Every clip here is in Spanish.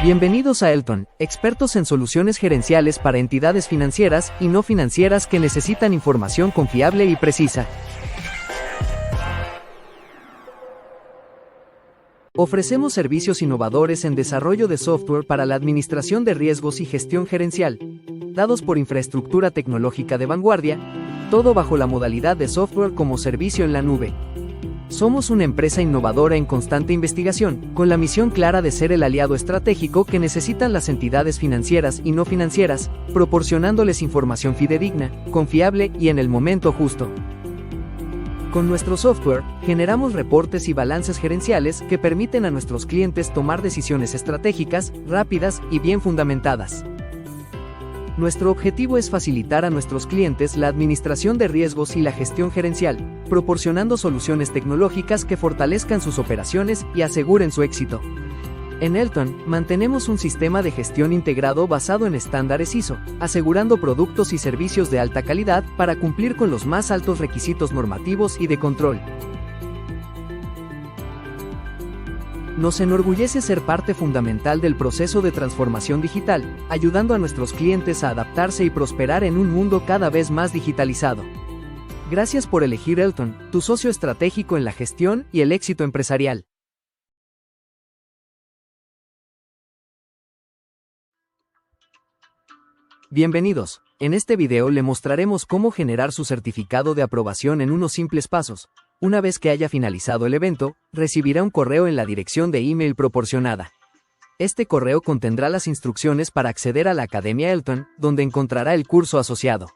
Bienvenidos a Elton, expertos en soluciones gerenciales para entidades financieras y no financieras que necesitan información confiable y precisa. Ofrecemos servicios innovadores en desarrollo de software para la administración de riesgos y gestión gerencial, dados por infraestructura tecnológica de vanguardia, todo bajo la modalidad de software como servicio en la nube. Somos una empresa innovadora en constante investigación, con la misión clara de ser el aliado estratégico que necesitan las entidades financieras y no financieras, proporcionándoles información fidedigna, confiable y en el momento justo. Con nuestro software, generamos reportes y balances gerenciales que permiten a nuestros clientes tomar decisiones estratégicas, rápidas y bien fundamentadas. Nuestro objetivo es facilitar a nuestros clientes la administración de riesgos y la gestión gerencial, proporcionando soluciones tecnológicas que fortalezcan sus operaciones y aseguren su éxito. En Elton, mantenemos un sistema de gestión integrado basado en estándares ISO, asegurando productos y servicios de alta calidad para cumplir con los más altos requisitos normativos y de control. Nos enorgullece ser parte fundamental del proceso de transformación digital, ayudando a nuestros clientes a adaptarse y prosperar en un mundo cada vez más digitalizado. Gracias por elegir Elton, tu socio estratégico en la gestión y el éxito empresarial. Bienvenidos. En este video le mostraremos cómo generar su certificado de aprobación en unos simples pasos. Una vez que haya finalizado el evento, recibirá un correo en la dirección de email proporcionada. Este correo contendrá las instrucciones para acceder a la Academia Elton, donde encontrará el curso asociado.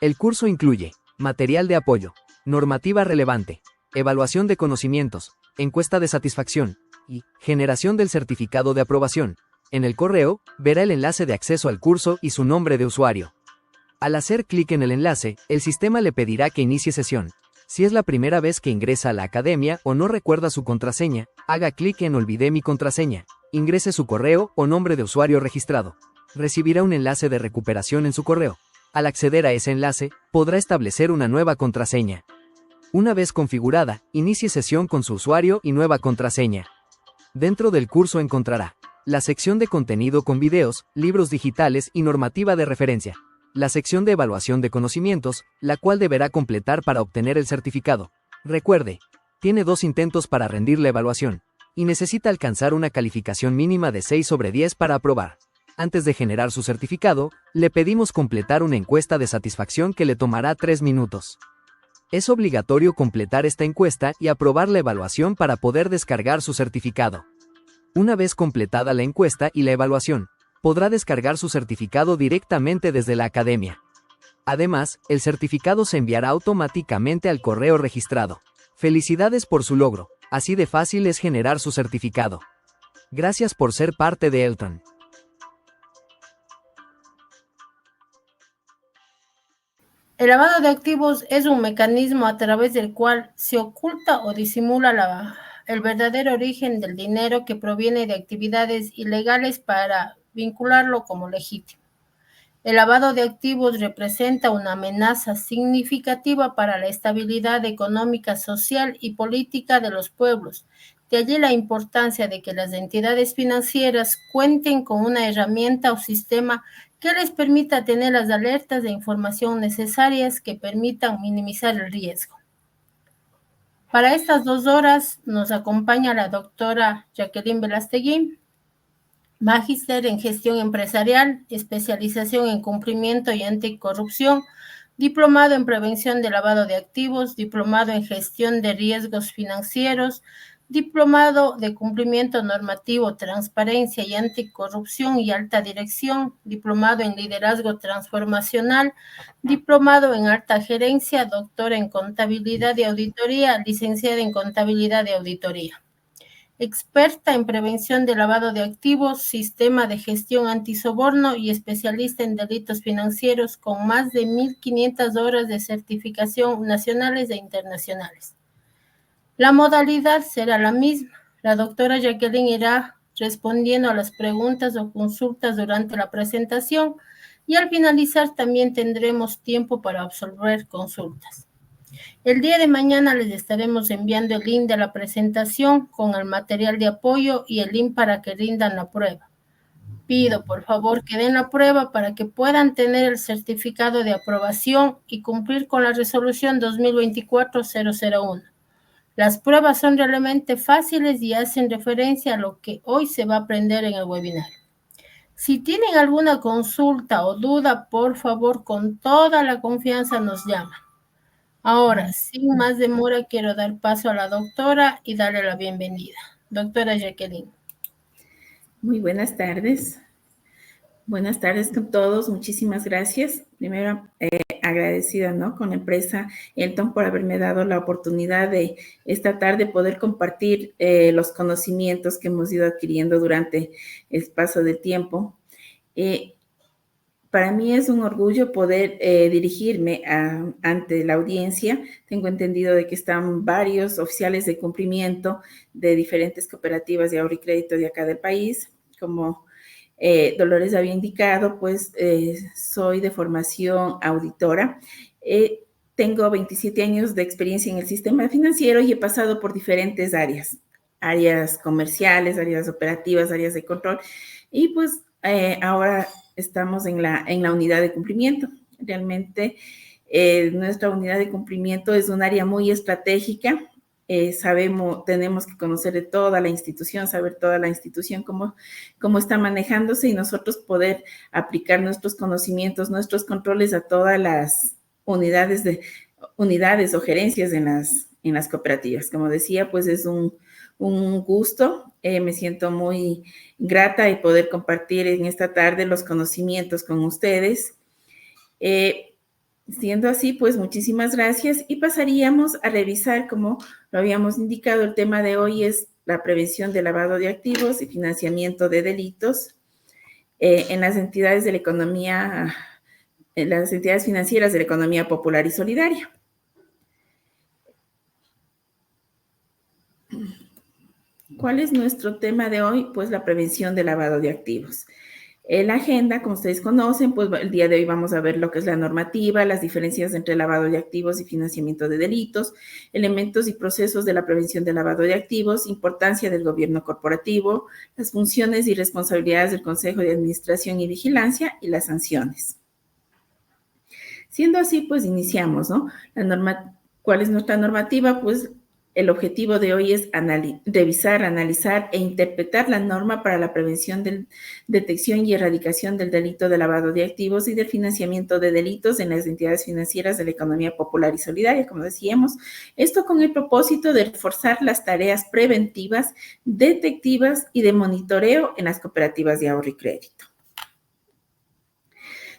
El curso incluye material de apoyo, normativa relevante, evaluación de conocimientos, encuesta de satisfacción y generación del certificado de aprobación. En el correo, verá el enlace de acceso al curso y su nombre de usuario. Al hacer clic en el enlace, el sistema le pedirá que inicie sesión. Si es la primera vez que ingresa a la academia o no recuerda su contraseña, haga clic en Olvidé mi contraseña, ingrese su correo o nombre de usuario registrado. Recibirá un enlace de recuperación en su correo. Al acceder a ese enlace, podrá establecer una nueva contraseña. Una vez configurada, inicie sesión con su usuario y nueva contraseña. Dentro del curso encontrará la sección de contenido con videos, libros digitales y normativa de referencia. La sección de evaluación de conocimientos, la cual deberá completar para obtener el certificado. Recuerde, tiene 2 intentos para rendir la evaluación, y necesita alcanzar una calificación mínima de 6 sobre 10 para aprobar. Antes de generar su certificado, le pedimos completar una encuesta de satisfacción que le tomará 3 minutos. Es obligatorio completar esta encuesta y aprobar la evaluación para poder descargar su certificado. Una vez completada la encuesta y la evaluación, podrá descargar su certificado directamente desde la academia. Además, el certificado se enviará automáticamente al correo registrado. Felicidades por su logro, así de fácil es generar su certificado. Gracias por ser parte de Elton. El lavado de activos es un mecanismo a través del cual se oculta o disimula el verdadero origen del dinero que proviene de actividades ilegales para vincularlo como legítimo. El lavado de activos representa una amenaza significativa para la estabilidad económica, social y política de los pueblos. De allí la importancia de que las entidades financieras cuenten con una herramienta o sistema que les permita tener las alertas de información necesarias que permitan minimizar el riesgo. Para estas 2 horas nos acompaña la doctora Jacqueline Velastegui, magíster en gestión empresarial, especialización en cumplimiento y anticorrupción, diplomado en prevención de lavado de activos, diplomado en gestión de riesgos financieros, diplomado de cumplimiento normativo, transparencia y anticorrupción y alta dirección, diplomado en liderazgo transformacional, diplomado en alta gerencia, doctora en contabilidad y auditoría, licenciada en contabilidad y auditoría. Experta en prevención de lavado de activos, sistema de gestión antisoborno y especialista en delitos financieros con más de 1.500 horas de certificación nacionales e internacionales. La modalidad será la misma. La doctora Jacqueline irá respondiendo a las preguntas o consultas durante la presentación y al finalizar también tendremos tiempo para absolver consultas. El día de mañana les estaremos enviando el link de la presentación con el material de apoyo y el link para que rindan la prueba. Pido, por favor, que den la prueba para que puedan tener el certificado de aprobación y cumplir con la resolución 2024-001. Las pruebas son realmente fáciles y hacen referencia a lo que hoy se va a aprender en el webinar. Si tienen alguna consulta o duda, por favor, con toda la confianza nos llaman. Ahora, sin más demora, quiero dar paso a la doctora y darle la bienvenida. Doctora Jacqueline. Muy buenas tardes. Buenas tardes con todos. Muchísimas gracias. Primero, agradecida, ¿no?, con la empresa Elton por haberme dado la oportunidad de esta tarde poder compartir los conocimientos que hemos ido adquiriendo durante el paso del tiempo. Para mí es un orgullo poder dirigirme ante la audiencia. Tengo entendido de que están varios oficiales de cumplimiento de diferentes cooperativas de ahorro y crédito de acá del país. Como Dolores había indicado, pues soy de formación auditora. Tengo 27 años de experiencia en el sistema financiero y he pasado por diferentes áreas comerciales, áreas operativas, áreas de control. Y pues ahora estamos en la unidad de cumplimiento. Realmente nuestra unidad de cumplimiento es un área muy estratégica. Tenemos que conocer de toda la institución, saber toda la institución cómo está manejándose y nosotros poder aplicar nuestros conocimientos, nuestros controles a todas las unidades o gerencias en las cooperativas. Como decía, pues es un gusto. Me siento muy grata de poder compartir en esta tarde los conocimientos con ustedes. Siendo así, pues muchísimas gracias y pasaríamos a revisar, como lo habíamos indicado, el tema de hoy es la prevención del lavado de activos y financiamiento de delitos en las entidades de la economía, en las entidades financieras de la economía popular y solidaria. ¿Cuál es nuestro tema de hoy? Pues la prevención del lavado de activos. La agenda, como ustedes conocen, pues el día de hoy vamos a ver lo que es la normativa, las diferencias entre lavado de activos y financiamiento de delitos, elementos y procesos de la prevención del lavado de activos, importancia del gobierno corporativo, las funciones y responsabilidades del Consejo de Administración y Vigilancia y las sanciones. Siendo así, pues iniciamos, ¿no? ¿Cuál es nuestra normativa? Pues el objetivo de hoy es revisar, analizar e interpretar la norma para la prevención, detección y erradicación del delito de lavado de activos y del financiamiento de delitos en las entidades financieras de la economía popular y solidaria, como decíamos. Esto con el propósito de reforzar las tareas preventivas, detectivas y de monitoreo en las cooperativas de ahorro y crédito.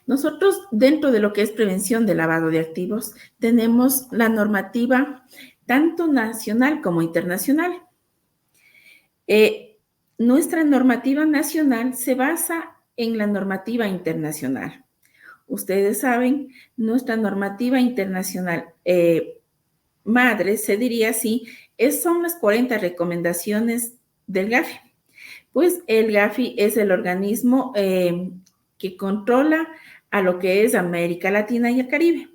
Nosotros, dentro de lo que es prevención de lavado de activos, tenemos la normativa tanto nacional como internacional. Nuestra normativa nacional se basa en la normativa internacional. Ustedes saben, nuestra normativa internacional madre, se diría así, son las 40 recomendaciones del GAFI. Pues el GAFI es el organismo que controla a lo que es América Latina y el Caribe.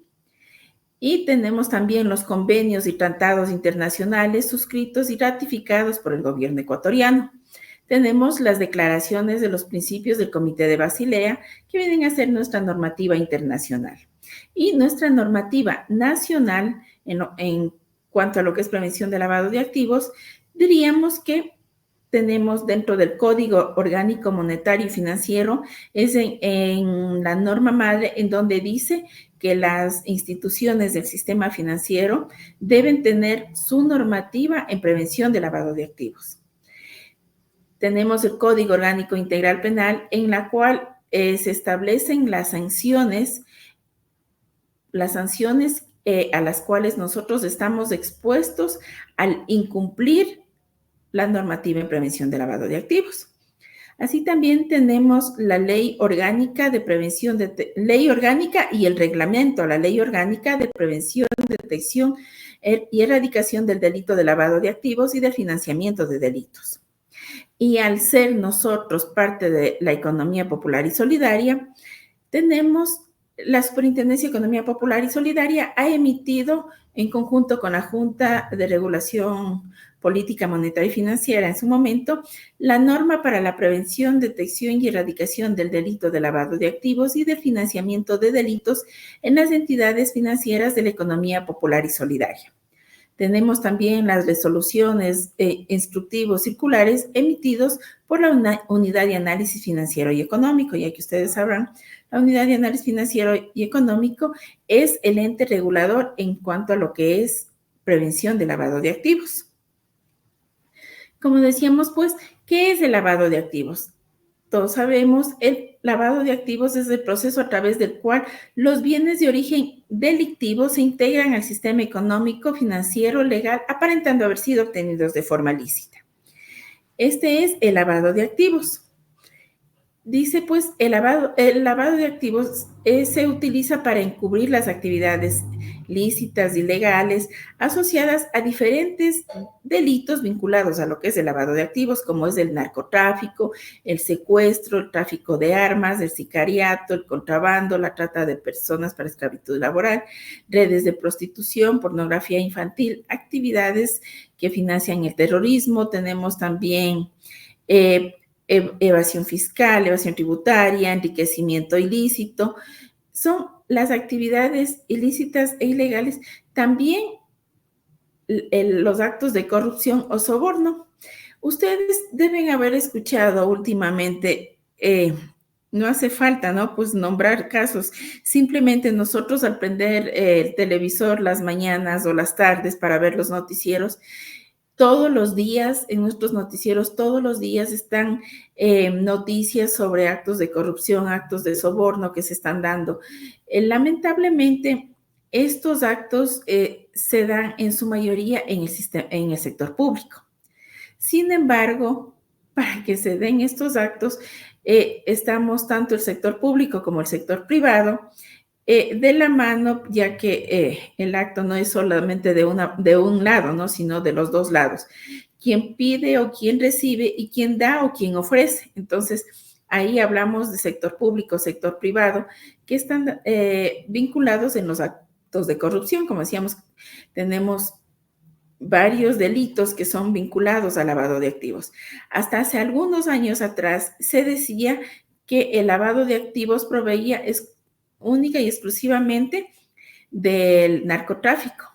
Y tenemos también los convenios y tratados internacionales suscritos y ratificados por el gobierno ecuatoriano. Tenemos las declaraciones de los principios del Comité de Basilea, que vienen a ser nuestra normativa internacional. Y nuestra normativa nacional, en cuanto a lo que es prevención de lavado de activos, diríamos que tenemos dentro del Código Orgánico Monetario y Financiero, es en la norma madre en donde dice que las instituciones del sistema financiero deben tener su normativa en prevención de lavado de activos. Tenemos el Código Orgánico Integral Penal, en la cual se establecen las sanciones a las cuales nosotros estamos expuestos al incumplir la normativa en prevención de lavado de activos. Así también tenemos la Ley Orgánica de Prevención, Ley Orgánica y el Reglamento, la Ley Orgánica de Prevención, Detección y Erradicación del Delito de Lavado de Activos y del Financiamiento de Delitos. Y al ser nosotros parte de la economía popular y solidaria, tenemos la Superintendencia de Economía Popular y Solidaria ha emitido en conjunto con la Junta de Regulación política monetaria y financiera en su momento, la norma para la prevención, detección y erradicación del delito de lavado de activos y del financiamiento de delitos en las entidades financieras de la economía popular y solidaria. Tenemos también las resoluciones instructivos circulares emitidos por la Unidad de Análisis Financiero y Económico. Ya que ustedes sabrán, la Unidad de Análisis Financiero y Económico es el ente regulador en cuanto a lo que es prevención de lavado de activos. Como decíamos, pues, ¿qué es el lavado de activos? Todos sabemos, el lavado de activos es el proceso a través del cual los bienes de origen delictivo se integran al sistema económico, financiero, legal, aparentando haber sido obtenidos de forma lícita. Este es el lavado de activos. Dice, pues, el lavado de activos se utiliza para encubrir las actividades lícitas y legales asociadas a diferentes delitos vinculados a lo que es el lavado de activos, como es el narcotráfico, el secuestro, el tráfico de armas, el sicariato, el contrabando, la trata de personas para esclavitud laboral, redes de prostitución, pornografía infantil, actividades que financian el terrorismo. Tenemos también evasión fiscal, evasión tributaria, enriquecimiento ilícito. Son las actividades ilícitas e ilegales. También los actos de corrupción o soborno. Ustedes deben haber escuchado últimamente, no hace falta, ¿no? Pues nombrar casos. Simplemente nosotros al prender el televisor las mañanas o las tardes para ver los noticieros, todos los días, en nuestros noticieros, todos los días están noticias sobre actos de corrupción, actos de soborno que se están dando. Lamentablemente, estos actos se dan en su mayoría en el sector público. Sin embargo, para que se den estos actos, estamos tanto el sector público como el sector privado de la mano, ya que el acto no es solamente de un lado, ¿no? Sino de los dos lados. Quien pide o quien recibe y quien da o quien ofrece. Entonces, ahí hablamos de sector público, sector privado, que están vinculados en los actos de corrupción. Como decíamos, tenemos varios delitos que son vinculados al lavado de activos. Hasta hace algunos años atrás se decía que el lavado de activos proveía única y exclusivamente del narcotráfico.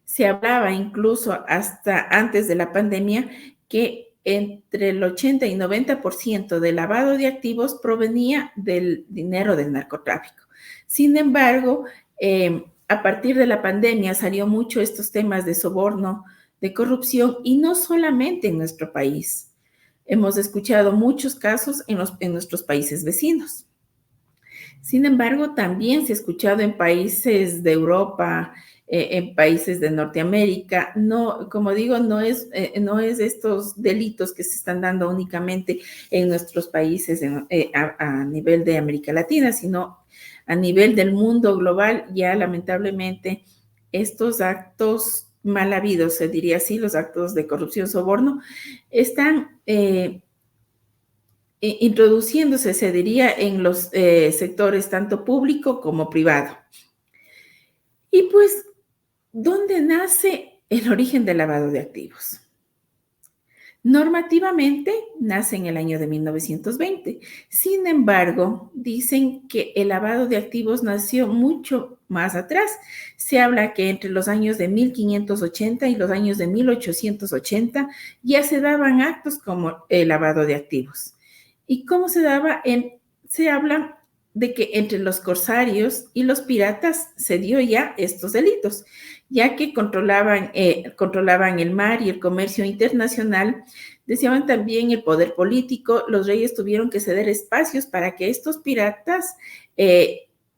Se hablaba incluso hasta antes de la pandemia que entre el 80 y 90% del lavado de activos provenía del dinero del narcotráfico. Sin embargo, a partir de la pandemia salió mucho estos temas de soborno, de corrupción, y no solamente en nuestro país. Hemos escuchado muchos casos en nuestros países vecinos. Sin embargo, también se ha escuchado en países de Europa, en países de Norteamérica. No, como digo, no es estos delitos que se están dando únicamente en nuestros países a nivel de América Latina, sino a nivel del mundo global. Ya lamentablemente estos actos mal habidos, se diría así, los actos de corrupción, soborno, están introduciéndose, se diría, en los sectores tanto público como privado. Y pues, ¿dónde nace el origen del lavado de activos? Normativamente nace en el año de 1920. Sin embargo, dicen que el lavado de activos nació mucho más atrás. Se habla que entre los años de 1580 y los años de 1880 ya se daban actos como el lavado de activos. ¿Y cómo se daba? Se habla de que entre los corsarios y los piratas se dio ya estos delitos, ya que controlaban el mar y el comercio internacional. Deseaban también el poder político. Los reyes tuvieron que ceder espacios para que estos piratas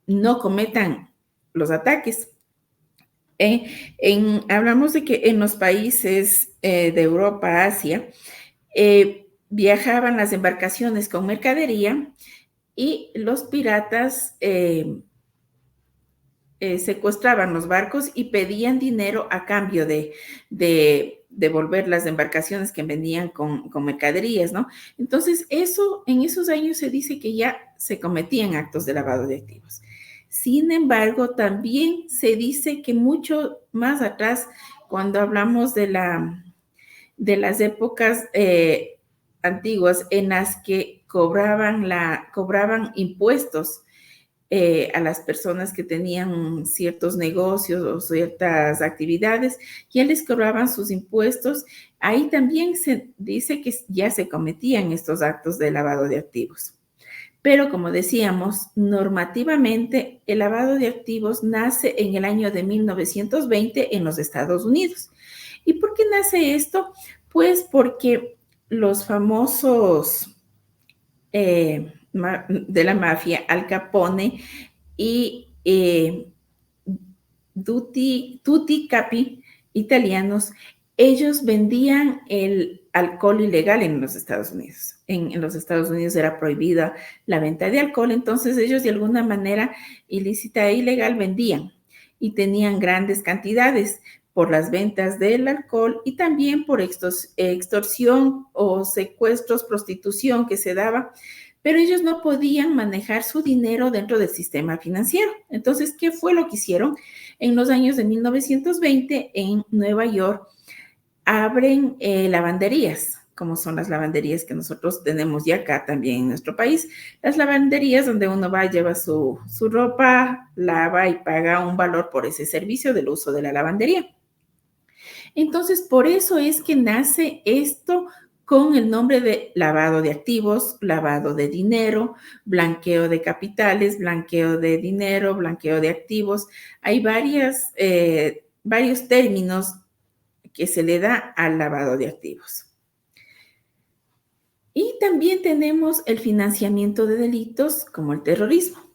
no cometan los ataques. Hablamos de que en los países de Europa, Asia, viajaban las embarcaciones con mercadería y los piratas secuestraban los barcos y pedían dinero a cambio de devolver las embarcaciones que venían con mercaderías, ¿no? Entonces, en esos años se dice que ya se cometían actos de lavado de activos. Sin embargo, también se dice que mucho más atrás, cuando hablamos de la de las épocas antiguas en las que cobraban impuestos a las personas que tenían ciertos negocios o ciertas actividades, ya les cobraban sus impuestos. Ahí también se dice que ya se cometían estos actos de lavado de activos. Pero como decíamos, normativamente el lavado de activos nace en el año de 1920 en los Estados Unidos. ¿Y por qué nace esto? Pues porque los famosos de la mafia, Al Capone y Tutti Capi, italianos, ellos vendían el alcohol ilegal en los Estados Unidos. En los Estados Unidos era prohibida la venta de alcohol, entonces ellos de alguna manera ilícita e ilegal vendían y tenían grandes cantidades por las ventas del alcohol y también por extorsión o secuestros, prostitución que se daba, pero ellos no podían manejar su dinero dentro del sistema financiero. Entonces, ¿qué fue lo que hicieron? En los años de 1920, en Nueva York, abren lavanderías, como son las lavanderías que nosotros tenemos ya acá también en nuestro país. Las lavanderías donde uno va, lleva su ropa, lava y paga un valor por ese servicio del uso de la lavandería. Entonces, por eso es que nace esto con el nombre de lavado de activos, lavado de dinero, blanqueo de capitales, blanqueo de dinero, blanqueo de activos. Hay varios términos que se le da al lavado de activos. Y también tenemos el financiamiento de delitos como el terrorismo.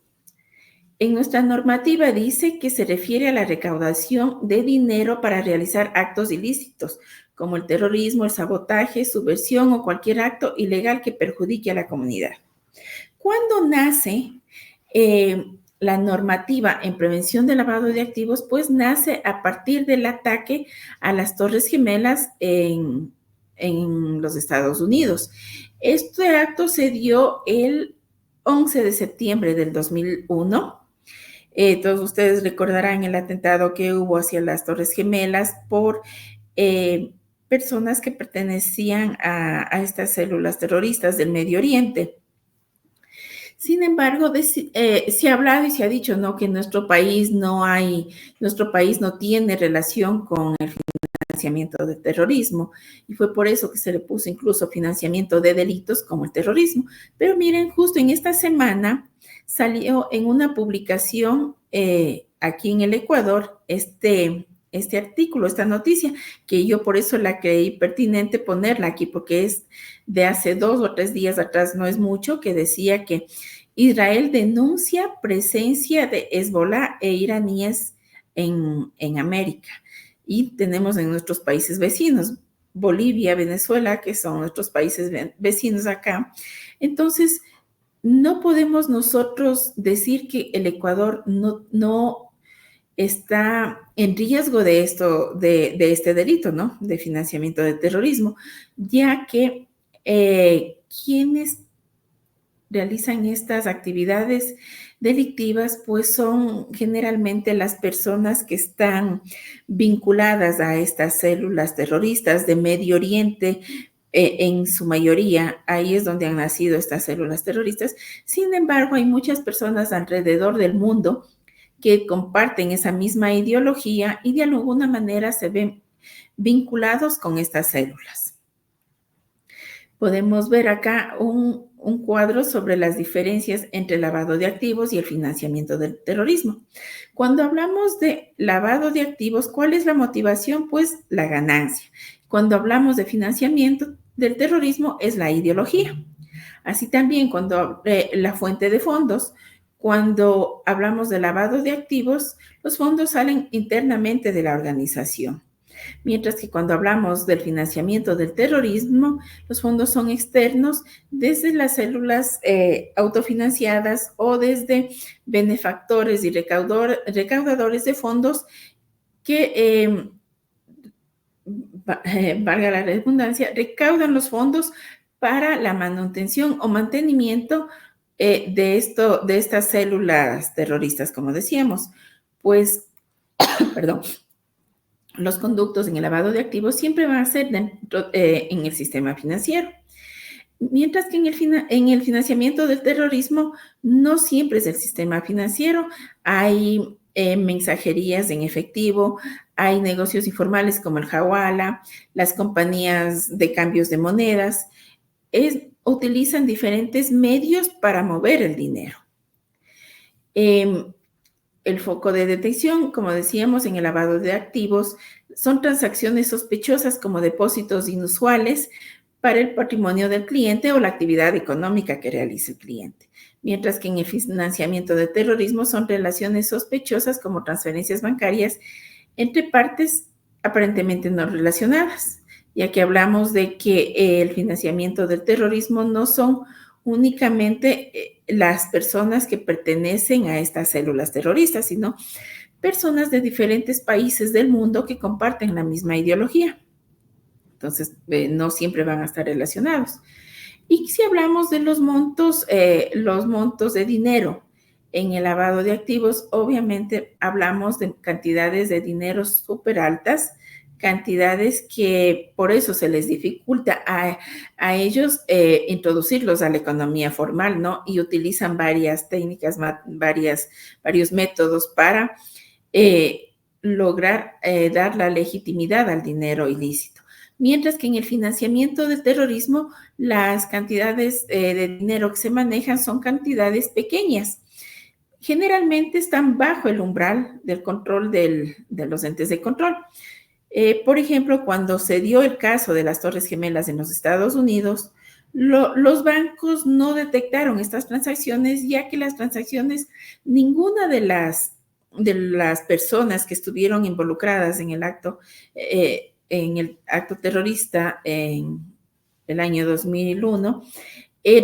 En nuestra normativa dice que se refiere a la recaudación de dinero para realizar actos ilícitos, como el terrorismo, el sabotaje, subversión o cualquier acto ilegal que perjudique a la comunidad. ¿Cuándo nace la normativa en prevención del lavado de activos? Pues nace a partir del ataque a las Torres Gemelas en los Estados Unidos. Este acto se dio el 11 de septiembre del 2001. Todos ustedes recordarán el atentado que hubo hacia las Torres Gemelas por personas que pertenecían a estas células terroristas del Medio Oriente. Sin embargo, se ha hablado y se ha dicho, ¿no?, que nuestro país no tiene relación con el financiamiento de terrorismo, y fue por eso que se le puso incluso financiamiento de delitos como el terrorismo. Pero miren, justo en esta semana salió en una publicación aquí en el Ecuador este artículo, esta noticia, que yo por eso la creí pertinente ponerla aquí, porque es de hace 2 o 3 días atrás, no es mucho, que decía que Israel denuncia presencia de Hezbollah e iraníes en América. Y tenemos en nuestros países vecinos, Bolivia, Venezuela, que son nuestros países vecinos acá. Entonces, no podemos nosotros decir que el Ecuador no está en riesgo de este delito, ¿no?, de financiamiento de terrorismo, ya que quienes realizan estas actividades delictivas, pues son generalmente las personas que están vinculadas a estas células terroristas de Medio Oriente, en su mayoría. Ahí es donde han nacido estas células terroristas. Sin embargo, hay muchas personas alrededor del mundo que comparten esa misma ideología y de alguna manera se ven vinculados con estas células. Podemos ver acá un cuadro sobre las diferencias entre el lavado de activos y el financiamiento del terrorismo. Cuando hablamos de lavado de activos, ¿cuál es la motivación? Pues la ganancia. Cuando hablamos de financiamiento del terrorismo, es la ideología. Así también cuando la fuente de fondos. Cuando hablamos de lavado de activos, los fondos salen internamente de la organización. Mientras que cuando hablamos del financiamiento del terrorismo, los fondos son externos desde las células autofinanciadas o desde benefactores y recaudadores de fondos que, valga la redundancia, recaudan los fondos para la manutención o mantenimiento de estas células terroristas, como decíamos. Pues, perdón. los conductos en el lavado de activos siempre van a ser en el sistema financiero. Mientras que en el financiamiento del terrorismo no siempre es el sistema financiero, hay mensajerías en efectivo, hay negocios informales como el hawala, las compañías de cambios de monedas, utilizan diferentes medios para mover el dinero. El foco de detección, como decíamos, en el lavado de activos, son transacciones sospechosas como depósitos inusuales para el patrimonio del cliente o la actividad económica que realiza el cliente. Mientras que en el financiamiento de terrorismo son relaciones sospechosas como transferencias bancarias entre partes aparentemente no relacionadas, ya que hablamos de que el financiamiento del terrorismo no son únicamente las personas que pertenecen a estas células terroristas, sino personas de diferentes países del mundo que comparten la misma ideología. Entonces, no siempre van a estar relacionados. Y si hablamos de los montos de dinero en el lavado de activos, obviamente hablamos de cantidades de dinero súper altas, cantidades que por eso se les dificulta a ellos introducirlos a la economía formal, ¿no? Y utilizan varias técnicas, varios métodos para lograr dar la legitimidad al dinero ilícito. Mientras que en el financiamiento del terrorismo, las cantidades de dinero que se manejan son cantidades pequeñas. Generalmente están bajo el umbral del control de los entes de control. Por ejemplo, cuando se dio el caso de las Torres Gemelas en los Estados Unidos, los bancos no detectaron estas transacciones, ya que las transacciones, ninguna de las personas que estuvieron involucradas en el acto terrorista en el año 2001,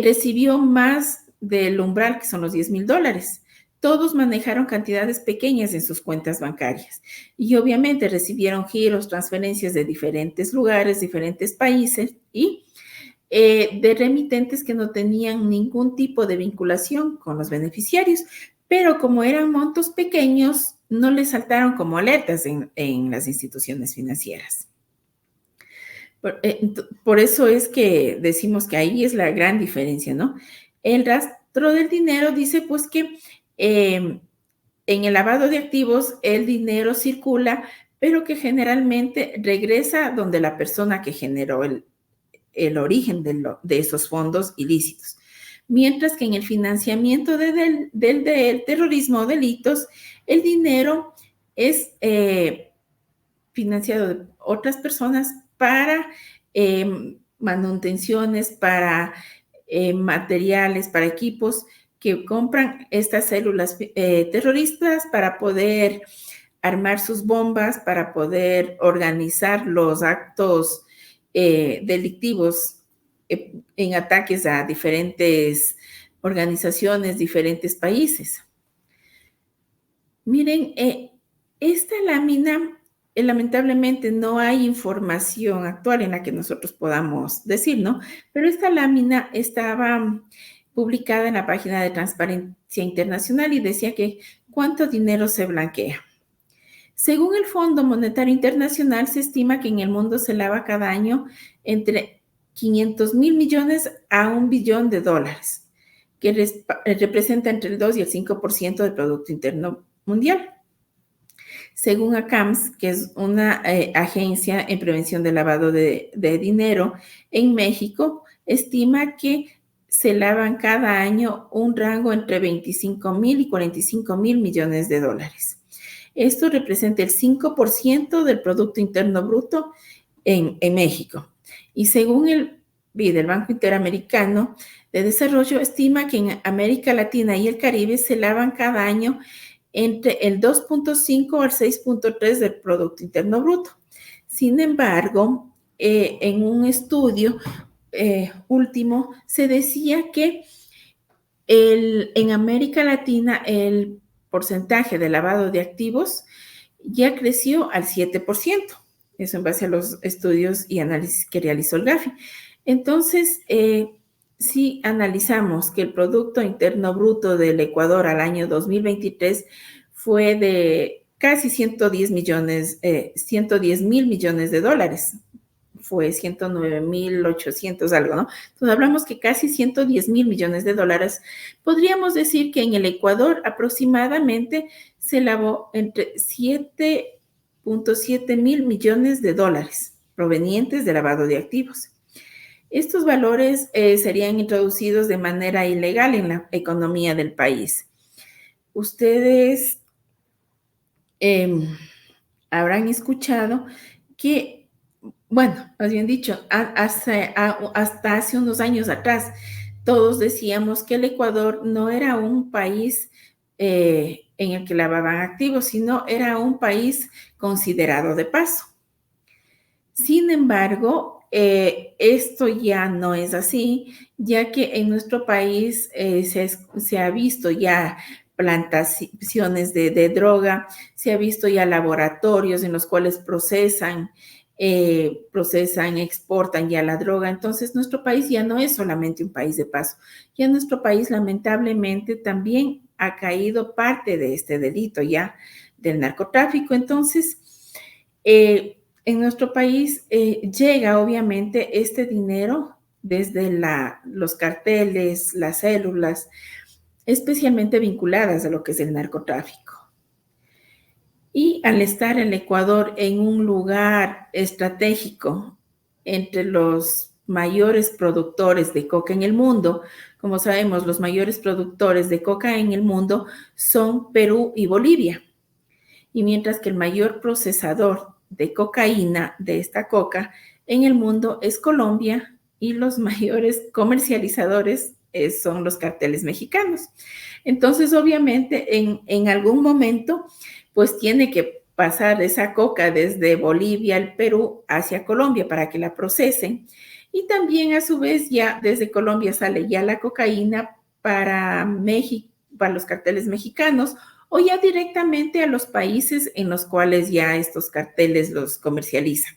recibió más del umbral, que son los $10,000. Todos manejaron cantidades pequeñas en sus cuentas bancarias y obviamente recibieron giros, transferencias de diferentes lugares, diferentes países y de remitentes que no tenían ningún tipo de vinculación con los beneficiarios, pero como eran montos pequeños, no les saltaron como alertas en las instituciones financieras. Por eso es que decimos que ahí es la gran diferencia, ¿no? El rastro del dinero dice pues que en el lavado de activos el dinero circula, pero que generalmente regresa donde la persona que generó el origen de esos fondos ilícitos. Mientras que en el financiamiento del terrorismo o delitos, el dinero es financiado de otras personas para manutenciones, para materiales, para equipos que compran estas células terroristas para poder armar sus bombas, para poder organizar los actos delictivos en ataques a diferentes organizaciones, diferentes países. Miren, esta lámina, lamentablemente no hay información actual en la que nosotros podamos decir, ¿no? Pero esta lámina estaba publicada en la página de Transparencia Internacional y decía que cuánto dinero se blanquea. Según el Fondo Monetario Internacional, se estima que en el mundo se lava cada año entre 500,000 millones a $1 billón, que representa entre el 2 y el 5% del Producto Interno Mundial. Según ACAMS, que es una agencia en prevención del lavado de dinero en México, estima que se lavan cada año un rango entre 25,000 y 45,000 millones de dólares. Esto representa el 5% del Producto Interno Bruto en México. Y según el BID, el Banco Interamericano de Desarrollo, estima que en América Latina y el Caribe se lavan cada año entre el 2.5 al 6.3 del Producto Interno Bruto. Sin embargo, en un estudio último se decía que en América Latina el porcentaje de lavado de activos ya creció al 7%. Eso en base a los estudios y análisis que realizó el Gafi. Entonces, si analizamos que el Producto Interno Bruto del Ecuador al año 2023 fue de casi 110 millones, 110,000 millones de dólares. Fue 109,800 algo, ¿no? Entonces hablamos que casi 110,000 millones de dólares. Podríamos decir que en el Ecuador aproximadamente se lavó entre 7.7 mil millones de dólares provenientes de lavado de activos. Estos valores serían introducidos de manera ilegal en la economía del país. Ustedes habrán escuchado que, bueno, más bien dicho, hasta hace unos años atrás, todos decíamos que el Ecuador no era un país en el que lavaban activos, sino era un país considerado de paso. Sin embargo, esto ya no es así, ya que en nuestro país se ha visto ya plantaciones de droga, se ha visto ya laboratorios en los cuales procesan, exportan ya la droga. Entonces, nuestro país ya no es solamente un país de paso. Ya nuestro país, lamentablemente, también ha caído parte de este delito ya del narcotráfico. Entonces, en nuestro país llega obviamente este dinero desde los carteles, las células, especialmente vinculadas a lo que es el narcotráfico. Y al estar el Ecuador en un lugar estratégico entre los mayores productores de coca en el mundo, como sabemos, los mayores productores de coca en el mundo son Perú y Bolivia. Y mientras que el mayor procesador de cocaína de esta coca en el mundo es Colombia y los mayores comercializadores son los carteles mexicanos. Entonces, obviamente, en algún momento, pues tiene que pasar esa coca desde Bolivia al Perú hacia Colombia para que la procesen. Y también, a su vez, ya desde Colombia sale ya la cocaína para México, para los carteles mexicanos, o ya directamente a los países en los cuales ya estos carteles los comercializan.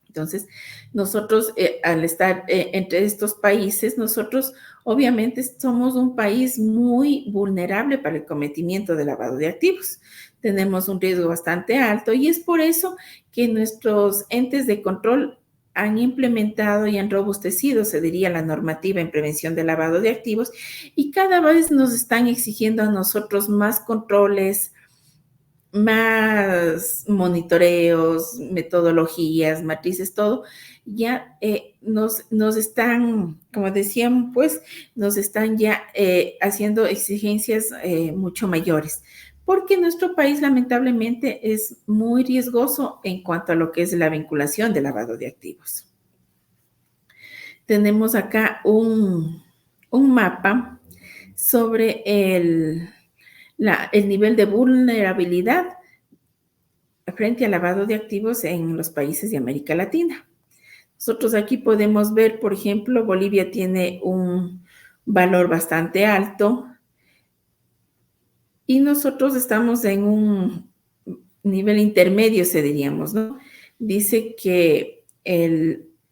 Entonces, nosotros al estar entre estos países, nosotros obviamente somos un país muy vulnerable para el cometimiento de lavado de activos. Tenemos un riesgo bastante alto y es por eso que nuestros entes de control han implementado y han robustecido, se diría, la normativa en prevención de lavado de activos y cada vez nos están exigiendo a nosotros más controles, más monitoreos, metodologías, matrices, todo. Ya nos están, como decían, pues nos están ya haciendo exigencias mucho mayores, porque nuestro país lamentablemente es muy riesgoso en cuanto a lo que es la vinculación de lavado de activos. Tenemos acá un mapa sobre el nivel de vulnerabilidad frente al lavado de activos en los países de América Latina. Nosotros aquí podemos ver, por ejemplo, Bolivia tiene un valor bastante alto y nosotros estamos en un nivel intermedio, se diríamos, ¿no? Dice que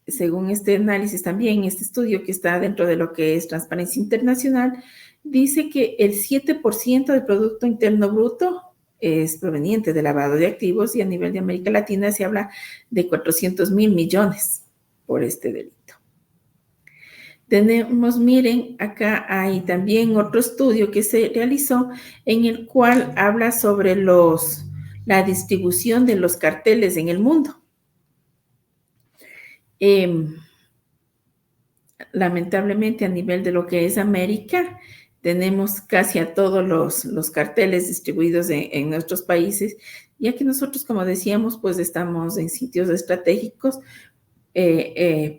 según este análisis también, este estudio que está dentro de lo que es Transparencia Internacional, dice que el 7% del Producto Interno Bruto es proveniente de lavado de activos y a nivel de América Latina se habla de 400,000 millones por este delito. Tenemos, miren, acá hay también otro estudio que se realizó en el cual habla sobre la distribución de los carteles en el mundo. Lamentablemente a nivel de lo que es América, tenemos casi a todos los carteles distribuidos en nuestros países, ya que nosotros, como decíamos, pues estamos en sitios estratégicos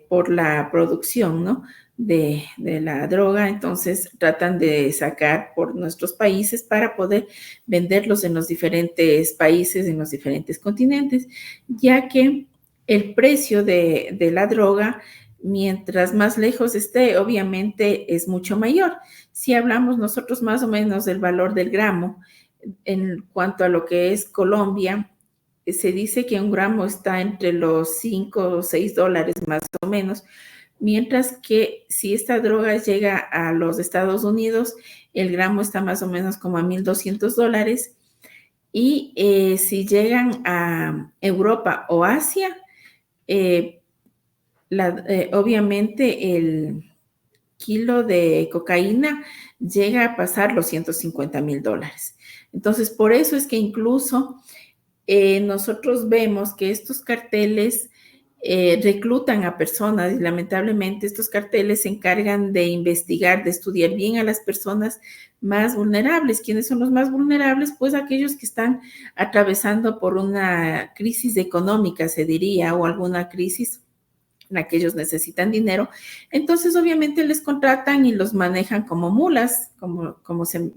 por la producción, ¿no?, de la droga. Entonces tratan de sacar por nuestros países para poder venderlos en los diferentes países, en los diferentes continentes, ya que el precio de la droga, mientras más lejos esté, obviamente es mucho mayor. Si hablamos nosotros más o menos del valor del gramo, en cuanto a lo que es Colombia, se dice que un gramo está entre los 5 o 6 dólares más o menos, mientras que si esta droga llega a los Estados Unidos, el gramo está más o menos como a $1,200 Y si llegan a Europa o Asia, obviamente el kilo de cocaína llega a pasar los $150,000. Entonces, por eso es que incluso nosotros vemos que estos carteles reclutan a personas y lamentablemente estos carteles se encargan de investigar, de estudiar bien a las personas más vulnerables. ¿Quiénes son los más vulnerables? Pues aquellos que están atravesando por una crisis económica, se diría, o alguna crisis en la que ellos necesitan dinero. Entonces, obviamente, les contratan y los manejan como mulas, como se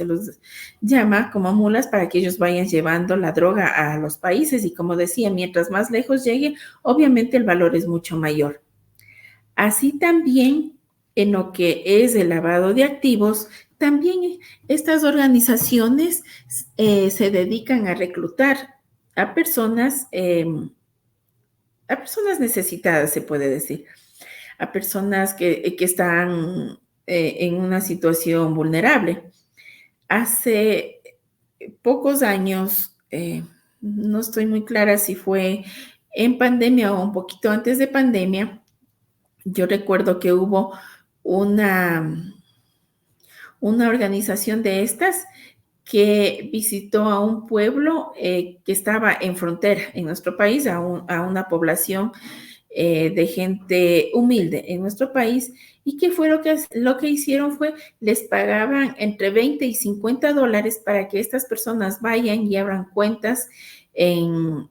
los llama, como mulas, para que ellos vayan llevando la droga a los países. Y como decía, mientras más lejos llegue, obviamente el valor es mucho mayor. Así también, en lo que es el lavado de activos, también estas organizaciones se dedican a reclutar a personas necesitadas, se puede decir, a personas que están en una situación vulnerable. Hace pocos años, no estoy muy clara si fue en pandemia o un poquito antes de pandemia, yo recuerdo que hubo una organización de estas que visitó a un pueblo que estaba en frontera en nuestro país, a una población de gente humilde en nuestro país. ¿Y qué fue lo que hicieron? Fue, les pagaban entre $20 y $50 para que estas personas vayan y abran cuentas en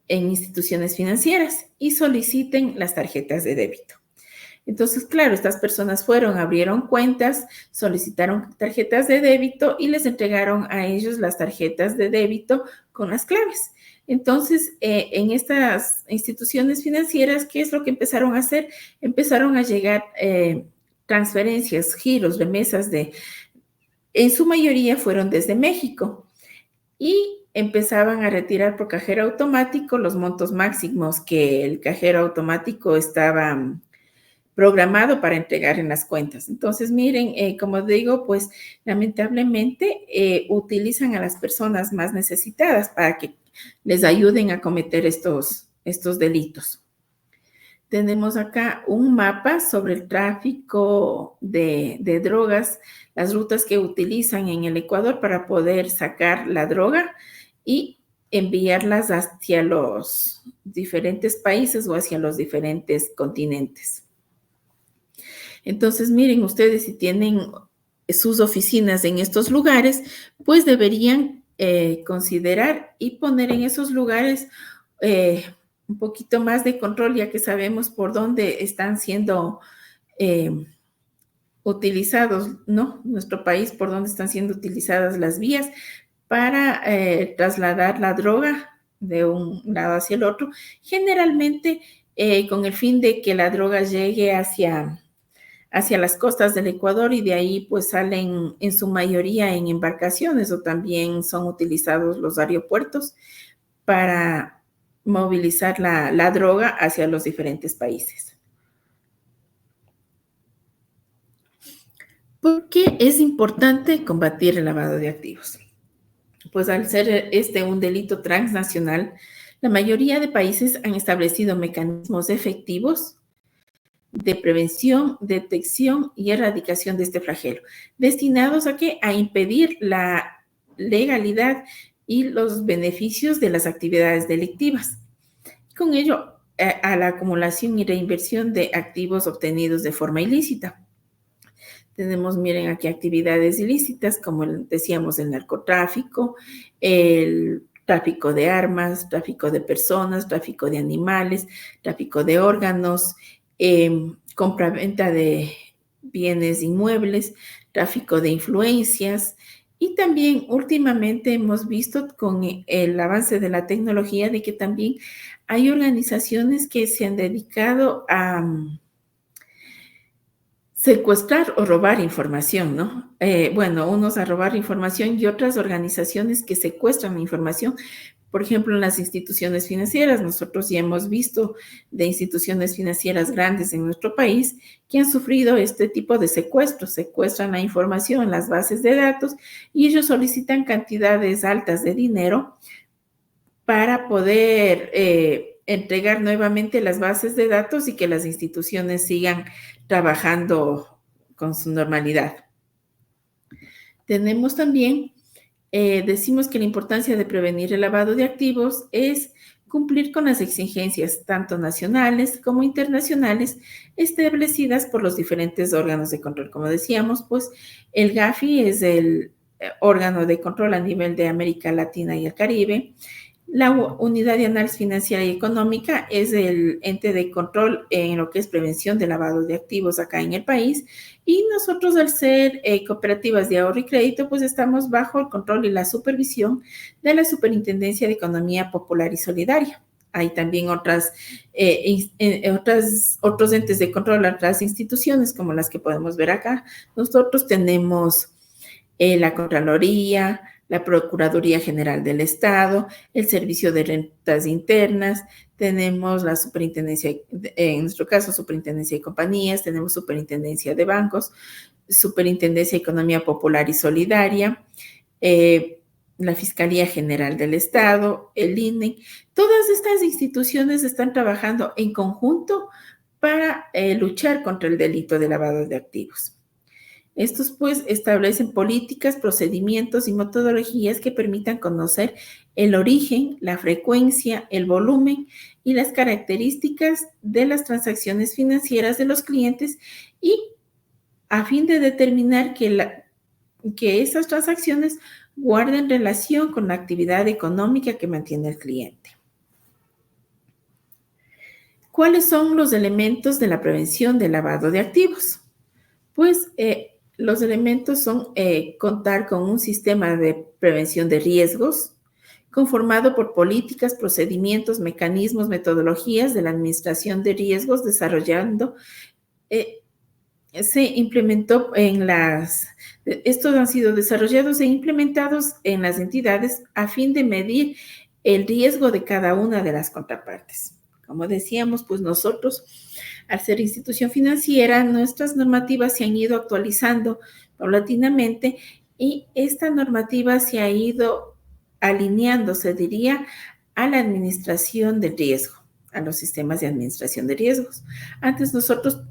instituciones financieras y soliciten las tarjetas de débito. Entonces, claro, estas personas fueron, abrieron cuentas, solicitaron tarjetas de débito y les entregaron a ellos las tarjetas de débito con las claves. Entonces, en estas instituciones financieras, ¿qué es lo que empezaron a hacer? Empezaron a llegar transferencias, giros, remesas en su mayoría fueron desde México y empezaban a retirar por cajero automático los montos máximos que el cajero automático estaba programado para entregar en las cuentas. Entonces, miren, como digo, pues lamentablemente utilizan a las personas más necesitadas para que les ayuden a cometer estos delitos. Tenemos acá un mapa sobre el tráfico de drogas, las rutas que utilizan en el Ecuador para poder sacar la droga y enviarlas hacia los diferentes países o hacia los diferentes continentes. Entonces, miren ustedes, si tienen sus oficinas en estos lugares, pues deberían considerar y poner en esos lugares un poquito más de control, ya que sabemos por dónde están siendo utilizados, ¿no? Nuestro país, por dónde están siendo utilizadas las vías para trasladar la droga de un lado hacia el otro, generalmente con el fin de que la droga llegue hacia las costas del Ecuador y de ahí pues salen en su mayoría en embarcaciones o también son utilizados los aeropuertos para movilizar la droga hacia los diferentes países. ¿Por qué es importante combatir el lavado de activos? Pues al ser un delito transnacional, la mayoría de países han establecido mecanismos efectivos de prevención, detección y erradicación de este flagelo, destinados a ¿qué? A impedir la legalidad y los beneficios de las actividades delictivas. Con ello, a la acumulación y reinversión de activos obtenidos de forma ilícita. Tenemos, miren aquí, actividades ilícitas, como decíamos, el narcotráfico, el tráfico de armas, tráfico de personas, tráfico de animales, tráfico de órganos, compra-venta de bienes inmuebles, tráfico de influencias y también últimamente hemos visto con el avance de la tecnología de que también hay organizaciones que se han dedicado a secuestrar o robar información, ¿no? Unos a robar información y otras organizaciones que secuestran información Por ejemplo, en las instituciones financieras, nosotros ya hemos visto de instituciones financieras grandes en nuestro país que han sufrido este tipo de secuestros. Secuestran la información, las bases de datos, y ellos solicitan cantidades altas de dinero para poder entregar nuevamente las bases de datos y que las instituciones sigan trabajando con su normalidad. Tenemos también, decimos que la importancia de prevenir el lavado de activos es cumplir con las exigencias tanto nacionales como internacionales establecidas por los diferentes órganos de control. Como decíamos, pues el GAFI es el órgano de control a nivel de América Latina y el Caribe. La Unidad de Análisis Financiera y Económica es el ente de control en lo que es prevención de lavado de activos acá en el país, y nosotros, al ser cooperativas de ahorro y crédito, pues estamos bajo el control y la supervisión de la Superintendencia de Economía Popular y Solidaria. Hay también otros entes de control, otras instituciones como las que podemos ver acá. Nosotros tenemos la Contraloría, la Procuraduría General del Estado, el Servicio de Rentas Internas, tenemos la Superintendencia, en nuestro caso, Superintendencia de Compañías, tenemos Superintendencia de Bancos, Superintendencia de Economía Popular y Solidaria, la Fiscalía General del Estado, el INE. Todas estas instituciones están trabajando en conjunto para luchar contra el delito de lavado de activos. Estos, pues, establecen políticas, procedimientos y metodologías que permitan conocer el origen, la frecuencia, el volumen y las características de las transacciones financieras de los clientes, y a fin de determinar que esas transacciones guarden relación con la actividad económica que mantiene el cliente. ¿Cuáles son los elementos de la prevención del lavado de activos? Pues los elementos son contar con un sistema de prevención de riesgos conformado por políticas, procedimientos, mecanismos, metodologías de la administración de riesgos, desarrollando, se implementó estos han sido desarrollados e implementados en las entidades a fin de medir el riesgo de cada una de las contrapartes. Como decíamos, pues nosotros, al ser institución financiera, nuestras normativas se han ido actualizando paulatinamente, y esta normativa se ha ido alineando, se diría, a la administración del riesgo, a los sistemas de administración de riesgos. Antes nosotros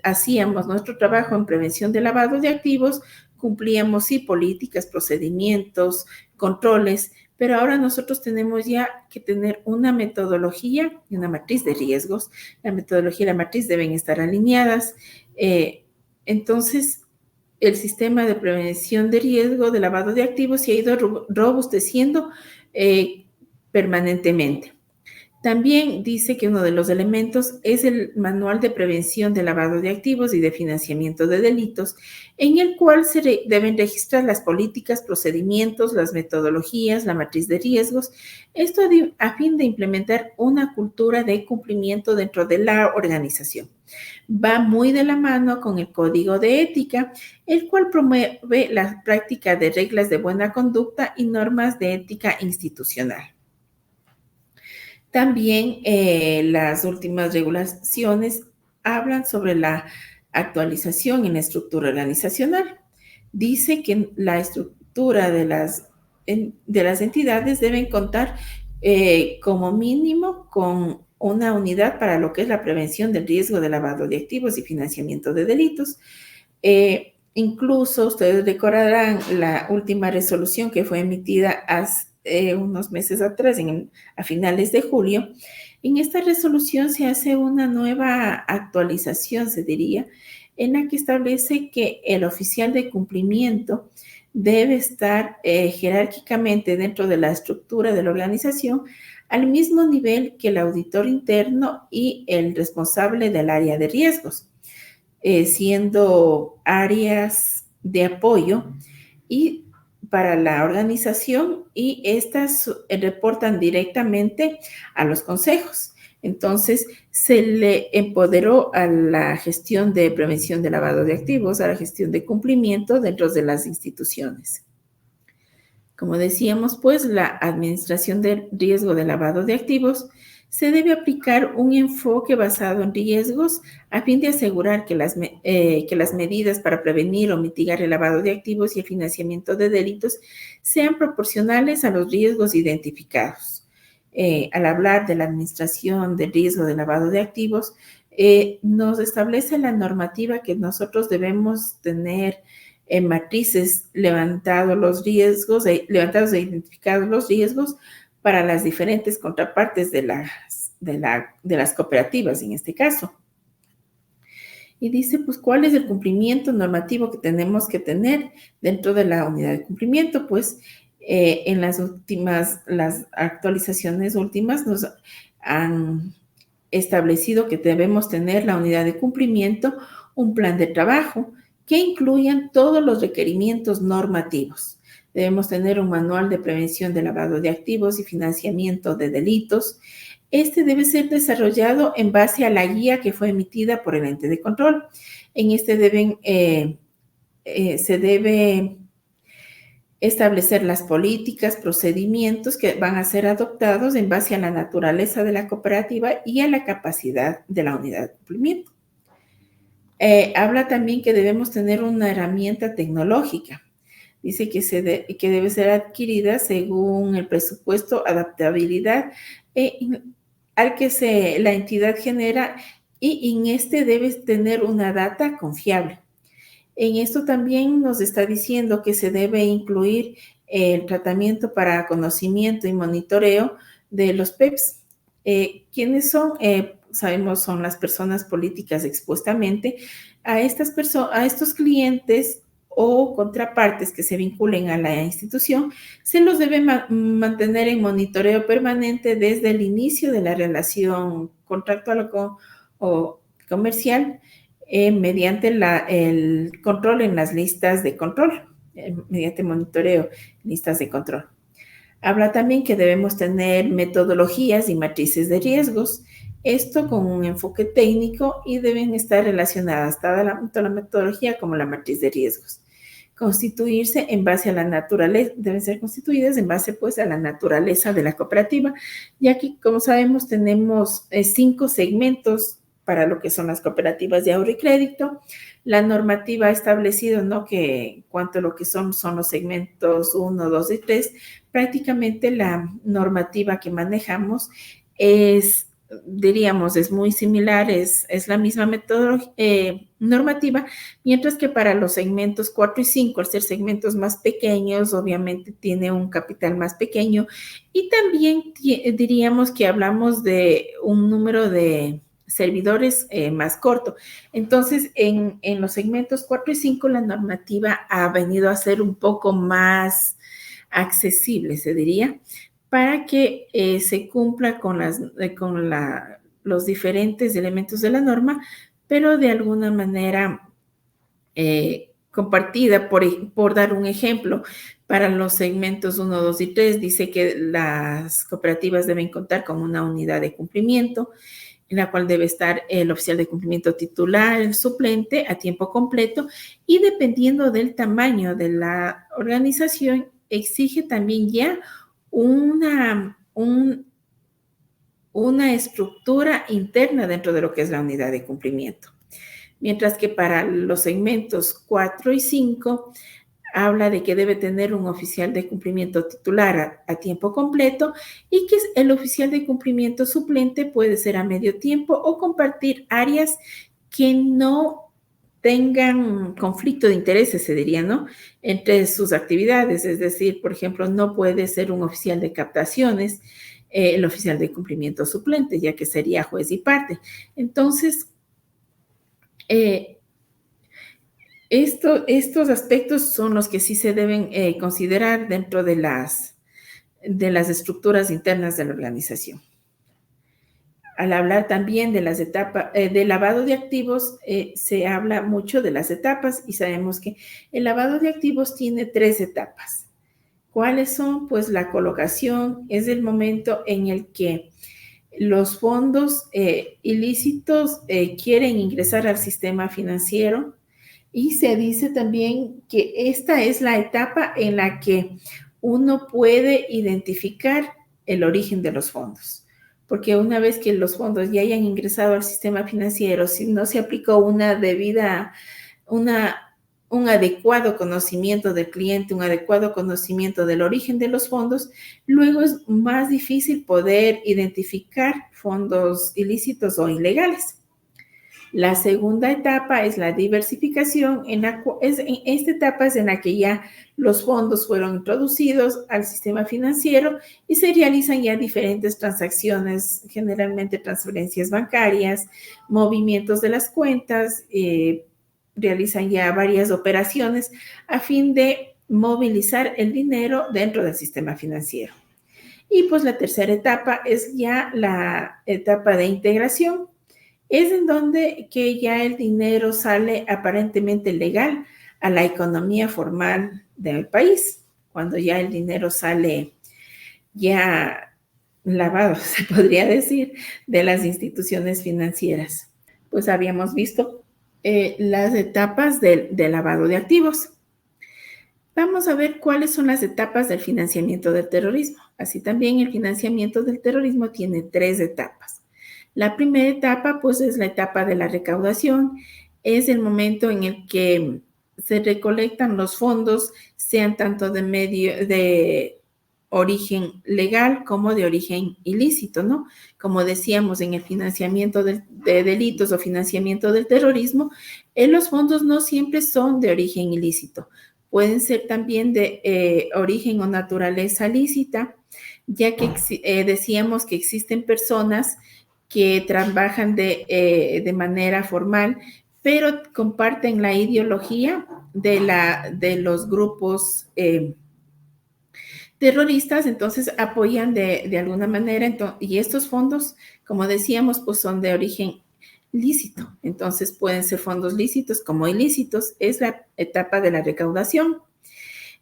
hacíamos nuestro trabajo en prevención de lavado de activos, cumplíamos sí políticas, procedimientos, controles, pero ahora nosotros tenemos ya que tener una metodología y una matriz de riesgos. La metodología y la matriz deben estar alineadas. Entonces, el sistema de prevención de riesgo de lavado de activos se ha ido robusteciendo permanentemente. También dice que uno de los elementos es el Manual de Prevención de Lavado de Activos y de Financiamiento de Delitos, en el cual se deben registrar las políticas, procedimientos, las metodologías, la matriz de riesgos, esto a fin de implementar una cultura de cumplimiento dentro de la organización. Va muy de la mano con el Código de Ética, el cual promueve la práctica de reglas de buena conducta y normas de ética institucional. También las últimas regulaciones hablan sobre la actualización en la estructura organizacional. Dice que la estructura de las entidades deben contar como mínimo con una unidad para lo que es la prevención del riesgo de lavado de activos y financiamiento de delitos. Incluso ustedes recordarán la última resolución que fue emitida hace unos meses atrás, a finales de julio. En esta resolución se hace una nueva actualización, se diría, en la que establece que el oficial de cumplimiento debe estar jerárquicamente dentro de la estructura de la organización al mismo nivel que el auditor interno y el responsable del área de riesgos, siendo áreas de apoyo y para la organización, y estas reportan directamente a los consejos. Entonces, se le empoderó a la gestión de prevención de lavado de activos, a la gestión de cumplimiento dentro de las instituciones. Como decíamos, pues la administración del riesgo de lavado de activos se debe aplicar un enfoque basado en riesgos a fin de asegurar que las medidas para prevenir o mitigar el lavado de activos y el financiamiento de delitos sean proporcionales a los riesgos identificados. Al hablar de la administración del riesgo de lavado de activos, nos establece la normativa que nosotros debemos tener en matrices levantados e identificados los riesgos para las diferentes contrapartes de las cooperativas en este caso. Y dice, pues, ¿cuál es el cumplimiento normativo que tenemos que tener dentro de la unidad de cumplimiento? Pues, en las actualizaciones últimas nos han establecido que debemos tener la unidad de cumplimiento, un plan de trabajo que incluyan todos los requerimientos normativos. Debemos tener un manual de prevención de lavado de activos y financiamiento de delitos. Este debe ser desarrollado en base a la guía que fue emitida por el ente de control. En este se debe establecer las políticas, procedimientos que van a ser adoptados en base a la naturaleza de la cooperativa y a la capacidad de la unidad de cumplimiento. Habla también que debemos tener una herramienta tecnológica. Dice que debe ser adquirida según el presupuesto, adaptabilidad al que la entidad genera, y en este debes tener una data confiable. En esto también nos está diciendo que se debe incluir el tratamiento para conocimiento y monitoreo de los PEPs. ¿Quiénes son? Sabemos, son las personas políticas expuestamente. A estos clientes o contrapartes que se vinculen a la institución, se los debe mantener en monitoreo permanente desde el inicio de la relación contractual o comercial, mediante el control en las listas de control, mediante monitoreo, listas de control. Habla también que debemos tener metodologías y matrices de riesgos, esto con un enfoque técnico, y deben estar relacionadas tanto la metodología como la matriz de riesgos. Constituirse en base a la naturaleza, deben ser constituidas en base, pues, a la naturaleza de la cooperativa, ya que, como sabemos, tenemos 5 segmentos para lo que son las cooperativas de ahorro y crédito. La normativa ha establecido, ¿no?, que cuanto a lo que son los segmentos 1, 2 y 3, prácticamente la normativa que manejamos es muy similar, es la misma normativa, mientras que para los segmentos 4 y 5, al ser segmentos más pequeños, obviamente tiene un capital más pequeño, y también diríamos que hablamos de un número de servidores más corto. Entonces, en los segmentos 4 y 5, la normativa ha venido a ser un poco más accesible, se diría, para que se cumpla con los diferentes elementos de la norma, pero de alguna manera compartida. Por dar un ejemplo, para los segmentos 1, 2 y 3, dice que las cooperativas deben contar con una unidad de cumplimiento, en la cual debe estar el oficial de cumplimiento titular, el suplente a tiempo completo, y dependiendo del tamaño de la organización, exige también ya una estructura interna dentro de lo que es la unidad de cumplimiento. Mientras que para los segmentos 4 y 5, habla de que debe tener un oficial de cumplimiento titular a tiempo completo, y que el oficial de cumplimiento suplente puede ser a medio tiempo o compartir áreas que no tengan conflicto de intereses, se diría, ¿no?, entre sus actividades. Es decir, por ejemplo, no puede ser un oficial de captaciones el oficial de cumplimiento suplente, ya que sería juez y parte. Entonces, estos aspectos son los que sí se deben considerar dentro de las estructuras internas de la organización. Al hablar también de las etapas de lavado de activos, se habla mucho de las etapas, y sabemos que el lavado de activos tiene 3 etapas. ¿Cuáles son? Pues la colocación es el momento en el que los fondos ilícitos quieren ingresar al sistema financiero, y se dice también que esta es la etapa en la que uno puede identificar el origen de los fondos. Porque una vez que los fondos ya hayan ingresado al sistema financiero, si no se aplicó un adecuado conocimiento del cliente, un adecuado conocimiento del origen de los fondos, luego es más difícil poder identificar fondos ilícitos o ilegales. La segunda etapa es la diversificación. Esta etapa es en la que ya los fondos fueron introducidos al sistema financiero y se realizan ya diferentes transacciones, generalmente transferencias bancarias, movimientos de las cuentas, realizan ya varias operaciones a fin de movilizar el dinero dentro del sistema financiero. Y pues la tercera etapa es ya la etapa de integración. Es en donde que ya el dinero sale aparentemente legal a la economía formal del país, cuando ya el dinero sale ya lavado, se podría decir, de las instituciones financieras. Pues habíamos visto las etapas de lavado de activos. Vamos a ver cuáles son las etapas del financiamiento del terrorismo. Así también el financiamiento del terrorismo tiene 3 etapas. La primera etapa, pues, es la etapa de la recaudación. Es el momento en el que se recolectan los fondos, sean tanto de origen legal como de origen ilícito, ¿no? Como decíamos, en el financiamiento de delitos o financiamiento del terrorismo, los fondos no siempre son de origen ilícito. Pueden ser también de origen o naturaleza lícita, ya que decíamos que existen personas que trabajan de manera formal, pero comparten la ideología de los grupos terroristas, entonces apoyan de alguna manera, y estos fondos, como decíamos, pues son de origen lícito, entonces pueden ser fondos lícitos como ilícitos. Es la etapa de la recaudación.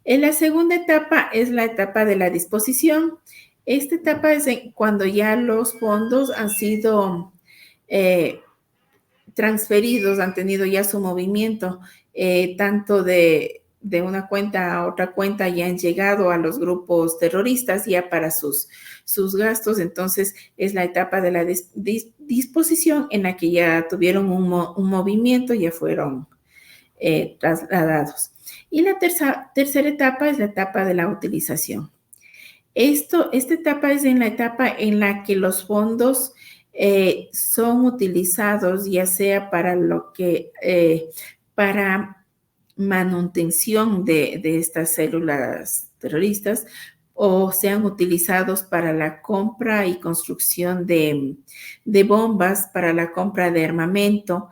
En la segunda etapa es la etapa de la disposición. Esta etapa es cuando ya los fondos han sido transferidos, han tenido ya su movimiento, tanto de una cuenta a otra cuenta, ya han llegado a los grupos terroristas ya para sus gastos. Entonces es la etapa de la disposición en la que ya tuvieron un movimiento, ya fueron trasladados. Y la tercera etapa es la etapa de la utilización. Esta etapa es la etapa en la que los fondos son utilizados, ya sea para manutención de estas células terroristas, o sean utilizados para la compra y construcción de bombas, para la compra de armamento,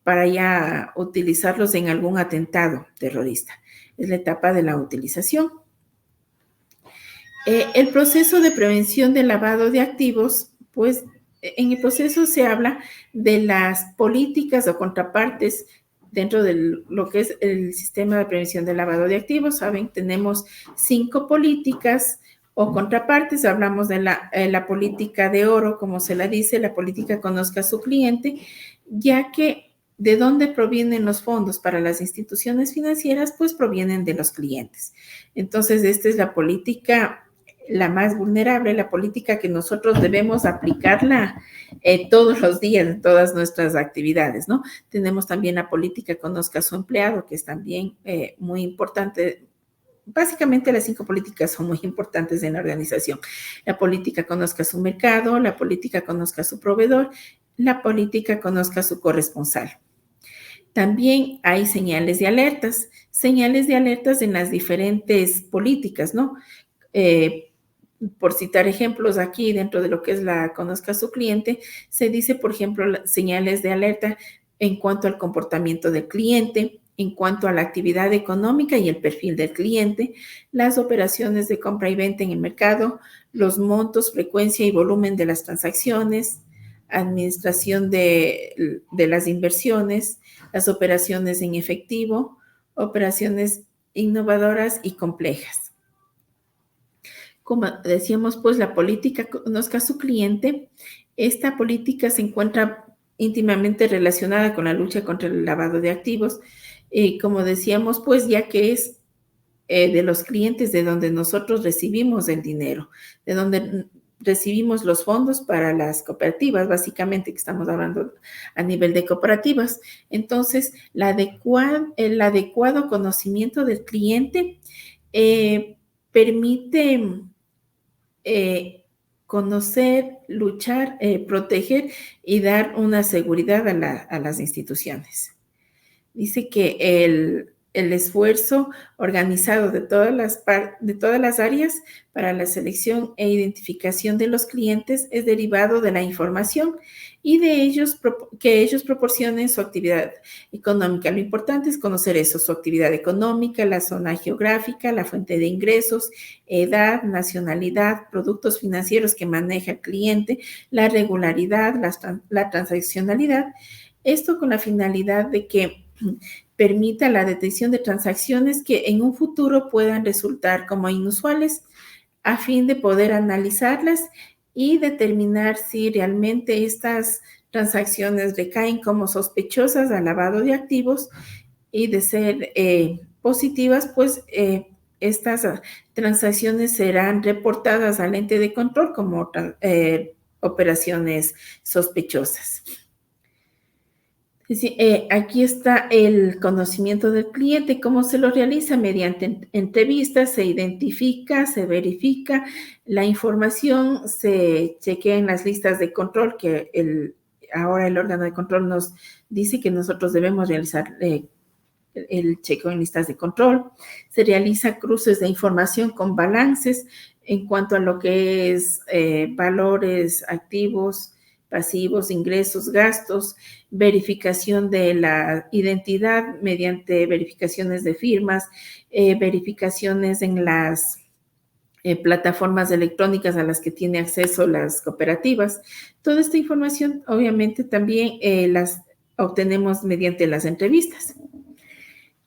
para ya utilizarlos en algún atentado terrorista. Es la etapa de la utilización. El proceso de prevención del lavado de activos, pues en el proceso se habla de las políticas o contrapartes dentro de lo que es el sistema de prevención del lavado de activos. Saben, tenemos 5 políticas o contrapartes. Hablamos de la política de oro, como se la dice, la política conozca a su cliente, ya que ¿de dónde provienen los fondos para las instituciones financieras? Pues provienen de los clientes. Entonces, esta es la política la más vulnerable, la política que nosotros debemos aplicarla todos los días en todas nuestras actividades, ¿no? Tenemos también la política conozca a su empleado, que es también muy importante. Básicamente las 5 políticas son muy importantes en la organización. La política conozca a su mercado, la política conozca a su proveedor, la política conozca a su corresponsal. También hay señales de alertas en las diferentes políticas, ¿no? Por citar ejemplos aquí dentro de lo que es la conozca a su cliente, se dice, por ejemplo, señales de alerta en cuanto al comportamiento del cliente, en cuanto a la actividad económica y el perfil del cliente, las operaciones de compra y venta en el mercado, los montos, frecuencia y volumen de las transacciones, administración de las inversiones, las operaciones en efectivo, operaciones innovadoras y complejas. Como decíamos, pues la política conozca a su cliente. Esta política se encuentra íntimamente relacionada con la lucha contra el lavado de activos. Como decíamos, pues ya que es de los clientes de donde nosotros recibimos el dinero, de donde recibimos los fondos para las cooperativas, básicamente que estamos hablando a nivel de cooperativas. Entonces, el adecuado conocimiento del cliente permite conocer, luchar, proteger y dar una seguridad a las instituciones. Dice que el esfuerzo organizado de todas las áreas para la selección e identificación de los clientes es derivado de la información y que ellos proporcionen su actividad económica. Lo importante es conocer eso, su actividad económica, la zona geográfica, la fuente de ingresos, edad, nacionalidad, productos financieros que maneja el cliente, la regularidad, la transaccionalidad. Esto con la finalidad de que permita la detección de transacciones que en un futuro puedan resultar como inusuales a fin de poder analizarlas y determinar si realmente estas transacciones recaen como sospechosas al lavado de activos y de ser positivas, pues estas transacciones serán reportadas al ente de control como operaciones sospechosas. Sí, aquí está el conocimiento del cliente. ¿Cómo se lo realiza? Mediante entrevistas, se identifica, se verifica, la información se chequea en las listas de control que ahora el órgano de control nos dice que nosotros debemos realizar el chequeo en listas de control. Se realiza cruces de información con balances en cuanto a lo que es valores activos, pasivos, ingresos, gastos, verificación de la identidad mediante verificaciones de firmas, verificaciones en las plataformas electrónicas a las que tiene acceso las cooperativas. Toda esta información, obviamente, también las obtenemos mediante las entrevistas.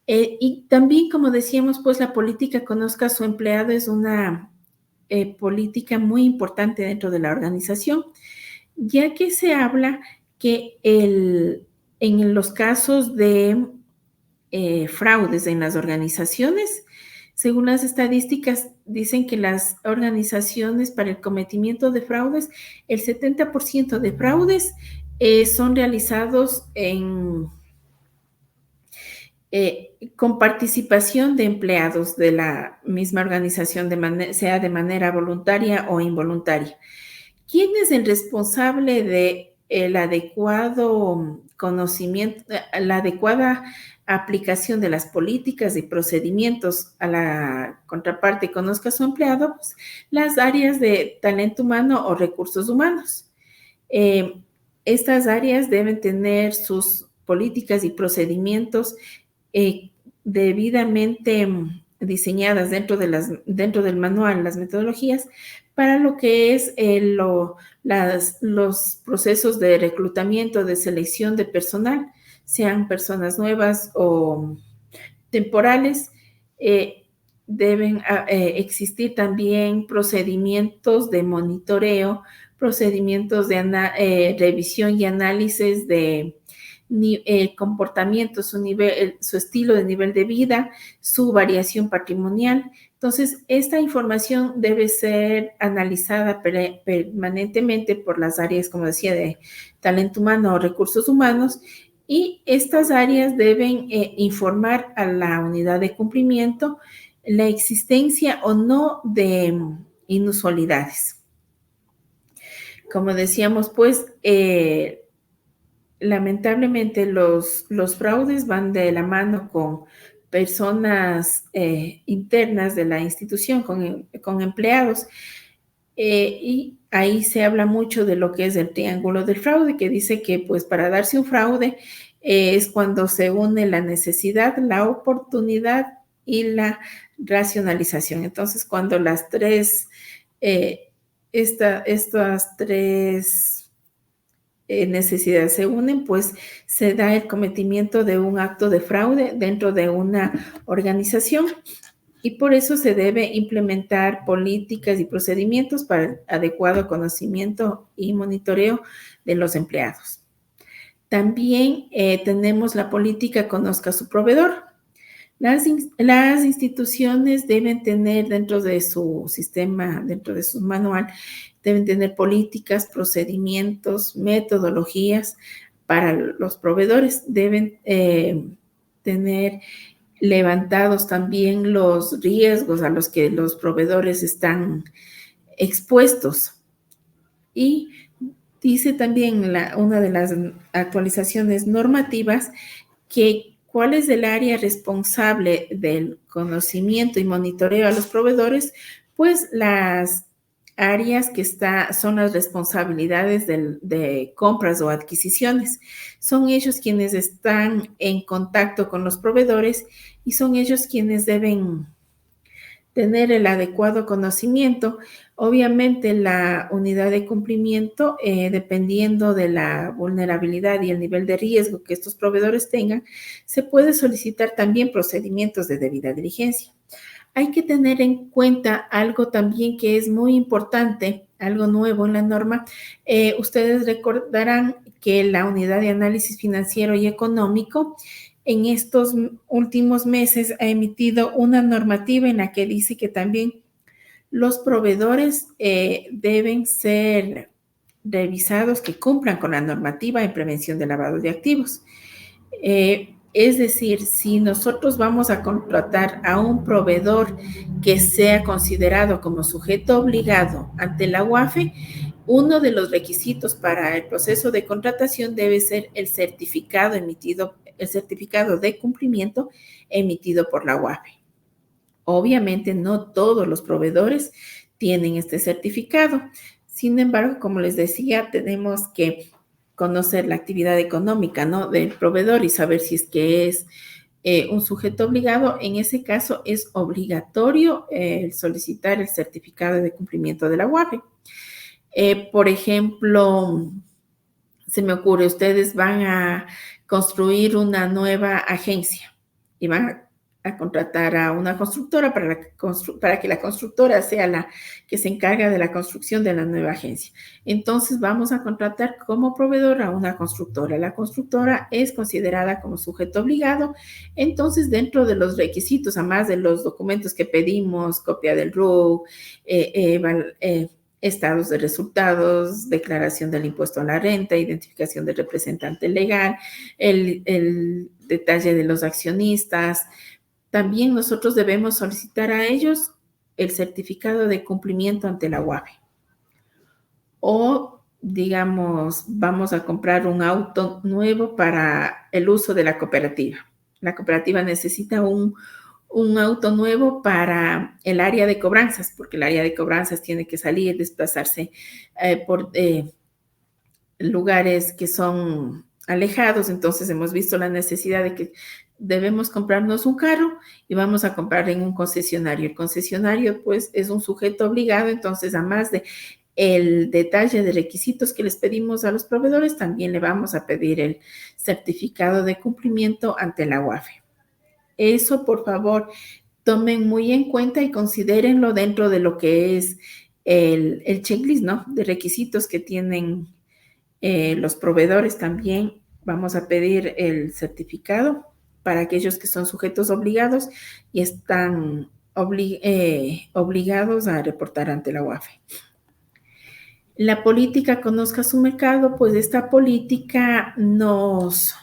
Y también, como decíamos, pues la política conozca a su empleado es una política muy importante dentro de la organización, ya que se habla que en los casos de fraudes en las organizaciones, según las estadísticas, dicen que las organizaciones para el cometimiento de fraudes, el 70% de fraudes son realizados con participación de empleados de la misma organización, sea de manera voluntaria o involuntaria. ¿Quién es el responsable del adecuado conocimiento, la adecuada aplicación de las políticas y procedimientos a la contraparte conozca a su empleado? Pues, las áreas de talento humano o recursos humanos. Estas áreas deben tener sus políticas y procedimientos debidamente diseñadas dentro del manual, las metodologías, para lo que es los procesos de reclutamiento, de selección de personal, sean personas nuevas o temporales. Deben existir también procedimientos de monitoreo, procedimientos de revisión y análisis de comportamiento, su estilo de nivel de vida, su variación patrimonial. Entonces, esta información debe ser analizada permanentemente por las áreas, como decía, de talento humano o recursos humanos, y estas áreas deben informar a la unidad de cumplimiento la existencia o no de inusualidades. Como decíamos, pues, lamentablemente los fraudes van de la mano con personas internas de la institución, con empleados, y ahí se habla mucho de lo que es el triángulo del fraude, que dice que pues para darse un fraude es cuando se une la necesidad, la oportunidad y la racionalización. Entonces, cuando estas tres necesidades se unen, pues se da el cometimiento de un acto de fraude dentro de una organización, y por eso se debe implementar políticas y procedimientos para el adecuado conocimiento y monitoreo de los empleados. También tenemos la política conozca a su proveedor. Las instituciones deben tener dentro de su sistema, dentro de su manual, deben tener políticas, procedimientos, metodologías para los proveedores. Deben tener levantados también los riesgos a los que los proveedores están expuestos. Y dice también una de las actualizaciones normativas que cuál es el área responsable del conocimiento y monitoreo a los proveedores, pues las áreas que son las responsabilidades de compras o adquisiciones. Son ellos quienes están en contacto con los proveedores y son ellos quienes deben tener el adecuado conocimiento. Obviamente la unidad de cumplimiento, dependiendo de la vulnerabilidad y el nivel de riesgo que estos proveedores tengan, se puede solicitar también procedimientos de debida diligencia. Hay que tener en cuenta algo también que es muy importante, algo nuevo en la norma. Ustedes recordarán que la unidad de análisis financiero y económico en estos últimos meses ha emitido una normativa en la que dice que también los proveedores deben ser revisados que cumplan con la normativa en prevención de lavado de activos. Es decir, si nosotros vamos a contratar a un proveedor que sea considerado como sujeto obligado ante la UAFE, uno de los requisitos para el proceso de contratación debe ser el certificado de cumplimiento emitido por la UAFE. Obviamente no todos los proveedores tienen este certificado. Sin embargo, como les decía, tenemos que conocer la actividad económica, ¿no?, del proveedor y saber si es que es un sujeto obligado. En ese caso es obligatorio solicitar el certificado de cumplimiento de la UAFE. Por ejemplo, se me ocurre, ustedes van a construir una nueva agencia y van a contratar a una constructora para que la constructora sea la que se encarga de la construcción de la nueva agencia. Entonces vamos a contratar como proveedor a una constructora. La constructora es considerada como sujeto obligado. Entonces, dentro de los requisitos, además de los documentos que pedimos, copia del RUC, estados de resultados, declaración del impuesto a la renta, identificación del representante legal, el detalle de los accionistas. También nosotros debemos solicitar a ellos el certificado de cumplimiento ante la UAFE. O, digamos, vamos a comprar un auto nuevo para el uso de la cooperativa. La cooperativa necesita un auto nuevo para el área de cobranzas, porque el área de cobranzas tiene que salir, desplazarse por lugares que son alejados. Entonces hemos visto la necesidad de que debemos comprarnos un carro y vamos a comprar en un concesionario. El concesionario, pues, es un sujeto obligado. Entonces, además de el detalle de requisitos que les pedimos a los proveedores, también le vamos a pedir el certificado de cumplimiento ante la UAFE. Eso, por favor, tomen muy en cuenta y considérenlo dentro de lo que es el checklist, ¿no?, de requisitos que tienen los proveedores. También vamos a pedir el certificado para aquellos que son sujetos obligados y están obligados a reportar ante la UAFE. La política conozca su mercado, pues esta política nos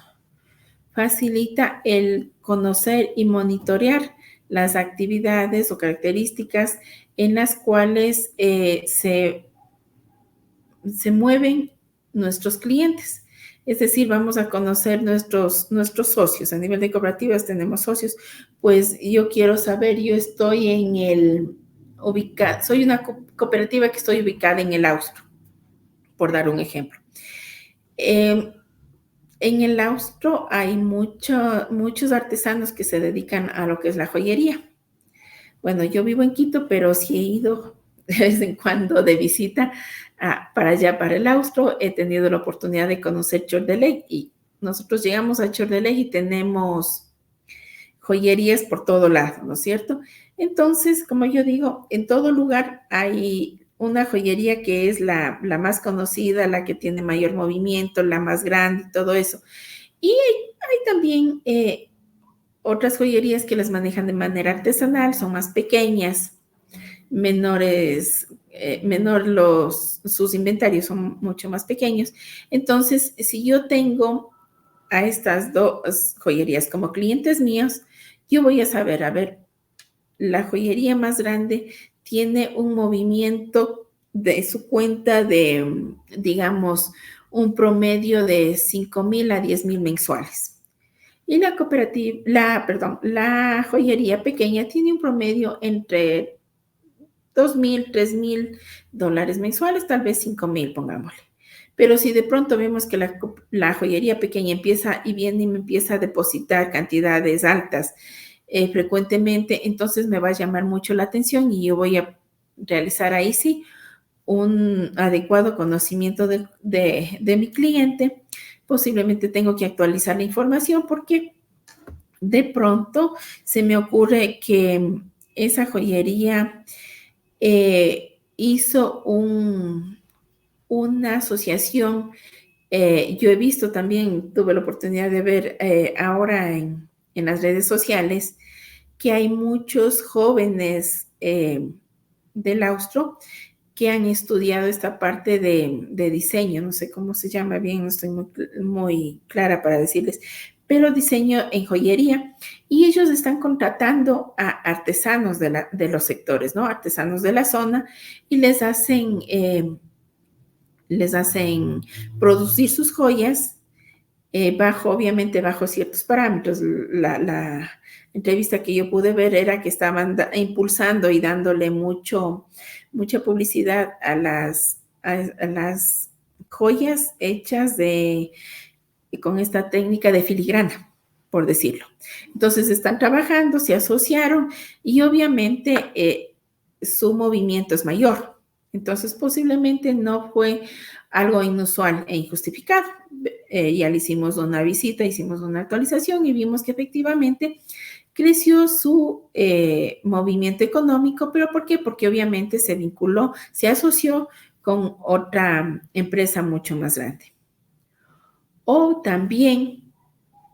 facilita el conocer y monitorear las actividades o características en las cuales se mueven nuestros clientes. Es decir, vamos a conocer nuestros socios. A nivel de cooperativas tenemos socios. Pues yo quiero saber, yo estoy soy una cooperativa que estoy ubicada en el Austro, por dar un ejemplo. En el Austro hay muchos artesanos que se dedican a lo que es la joyería. Bueno, yo vivo en Quito, pero sí he ido de vez en cuando de visita para allá, para el Austro. He tenido la oportunidad de conocer Chor de Ley y nosotros llegamos a Chor de Ley y tenemos joyerías por todo lado, ¿no es cierto? Entonces, como yo digo, en todo lugar hay una joyería que es la más conocida, la que tiene mayor movimiento, la más grande y todo eso. Y hay también otras joyerías que las manejan de manera artesanal, son más pequeñas, sus inventarios son mucho más pequeños. Entonces, si yo tengo a estas dos joyerías como clientes míos, yo voy a saber, a ver, la joyería más grande tiene un movimiento de su cuenta de, digamos, un promedio de 5,000 a 10,000 mensuales. Y la joyería pequeña tiene un promedio entre 2,000, 3,000 dólares mensuales, tal vez 5,000, pongámosle. Pero si de pronto vemos que la joyería pequeña empieza y viene y me empieza a depositar cantidades altas frecuentemente, entonces me va a llamar mucho la atención y yo voy a realizar ahí sí un adecuado conocimiento de mi cliente. Posiblemente tengo que actualizar la información porque de pronto se me ocurre que esa joyería hizo una asociación. Yo he visto también, tuve la oportunidad de ver ahora en las redes sociales que hay muchos jóvenes del Austro que han estudiado esta parte de diseño, no sé cómo se llama bien, no estoy muy clara para decirles, pero diseño en joyería, y ellos están contratando a artesanos de los sectores, ¿no? Artesanos de la zona, y les hacen producir sus joyas obviamente bajo ciertos parámetros. La entrevista que yo pude ver era que estaban impulsando y dándole mucha publicidad a las joyas hechas con esta técnica de filigrana, por decirlo. Entonces están trabajando, se asociaron y obviamente su movimiento es mayor. Entonces posiblemente no fue algo inusual e injustificado. Ya le hicimos una visita, hicimos una actualización y vimos que efectivamente creció su movimiento económico. ¿Pero por qué? Porque obviamente se vinculó, se asoció con otra empresa mucho más grande. O también,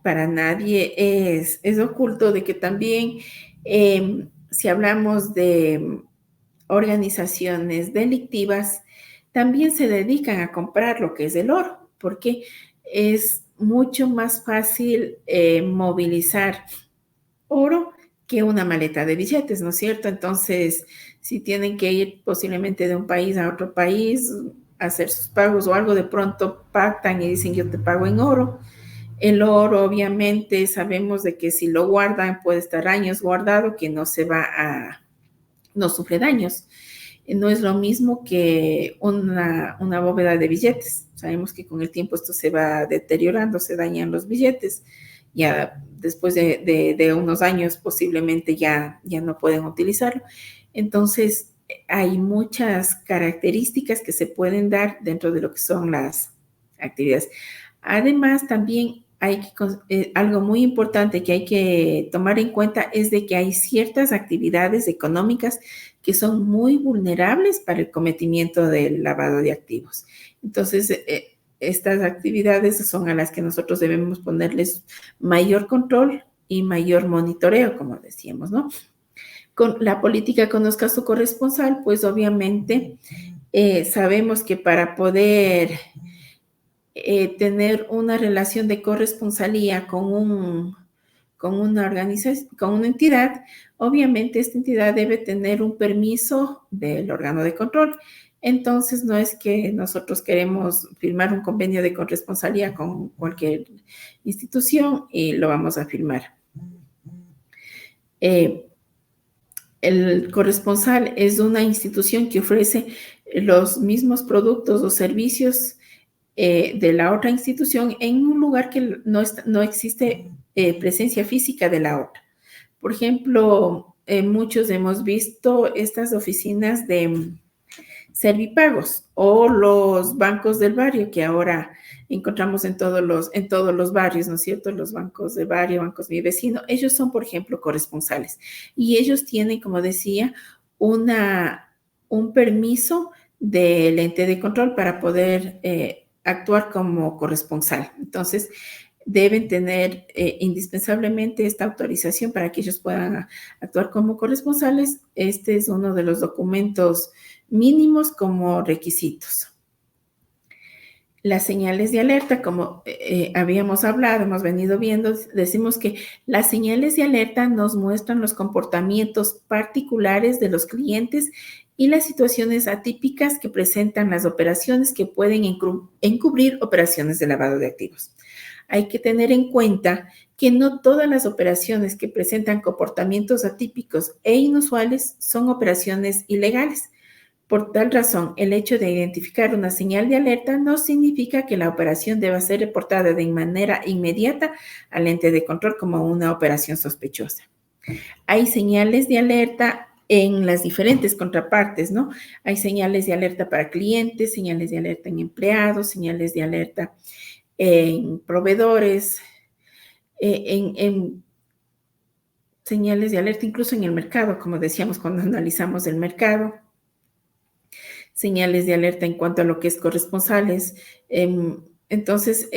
para nadie es oculto de que también, si hablamos de organizaciones delictivas, también se dedican a comprar lo que es el oro, porque es mucho más fácil movilizar oro que una maleta de billetes, ¿no es cierto? Entonces, si tienen que ir posiblemente de un país a otro país, hacer sus pagos o algo, de pronto pactan y dicen yo te pago en oro. El oro, obviamente, sabemos de que si lo guardan puede estar años guardado, que no sufre daños. No es lo mismo que una bóveda de billetes. Sabemos que con el tiempo esto se va deteriorando, se dañan los billetes. Ya después de unos años posiblemente ya no pueden utilizarlo. Entonces, hay muchas características que se pueden dar dentro de lo que son las actividades. Además, también algo muy importante que hay que tomar en cuenta es de que hay ciertas actividades económicas que son muy vulnerables para el cometimiento del lavado de activos. Entonces, estas actividades son a las que nosotros debemos ponerles mayor control y mayor monitoreo, como decíamos, ¿no? Con la política Conozca a su corresponsal, pues obviamente sabemos que para poder tener una relación de corresponsalía con una organización, con una entidad, obviamente esta entidad debe tener un permiso del órgano de control. Entonces, no es que nosotros queremos firmar un convenio de corresponsalía con cualquier institución y lo vamos a firmar. El corresponsal es una institución que ofrece los mismos productos o servicios de la otra institución en un lugar que no existe presencia física de la otra. Por ejemplo, muchos hemos visto estas oficinas de Servipagos o los bancos del barrio que ahora encontramos en todos los barrios, ¿no es cierto? Los bancos de barrio, bancos Mi Vecino, ellos son, por ejemplo, corresponsales y ellos tienen, como decía, un permiso del ente de control para poder actuar como corresponsal. Entonces, deben tener indispensablemente esta autorización para que ellos puedan actuar como corresponsales. Este es uno de los documentos mínimos como requisitos. Las señales de alerta, como habíamos hablado, hemos venido viendo, decimos que las señales de alerta nos muestran los comportamientos particulares de los clientes y las situaciones atípicas que presentan las operaciones que pueden encubrir operaciones de lavado de activos. Hay que tener en cuenta que no todas las operaciones que presentan comportamientos atípicos e inusuales son operaciones ilegales. Por tal razón, el hecho de identificar una señal de alerta no significa que la operación deba ser reportada de manera inmediata al ente de control como una operación sospechosa. Hay señales de alerta en las diferentes contrapartes, ¿no? Hay señales de alerta para clientes, señales de alerta en empleados, señales de alerta en proveedores, en señales de alerta incluso en el mercado, como decíamos cuando analizamos el mercado. Señales de alerta en cuanto a lo que es corresponsales. Entonces,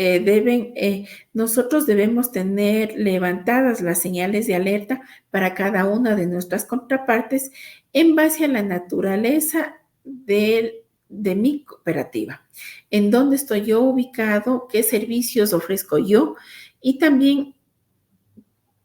nosotros debemos tener levantadas las señales de alerta para cada una de nuestras contrapartes en base a la naturaleza de mi cooperativa. En dónde estoy yo ubicado, qué servicios ofrezco yo y también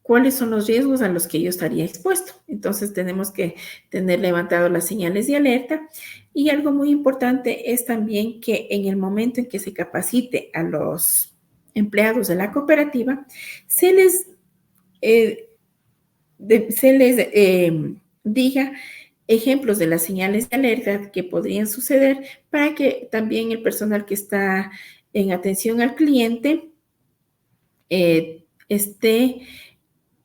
cuáles son los riesgos a los que yo estaría expuesto. Entonces, tenemos que tener levantado las señales de alerta. Y algo muy importante es también que en el momento en que se capacite a los empleados de la cooperativa, se les diga ejemplos de las señales de alerta que podrían suceder para que también el personal que está en atención al cliente esté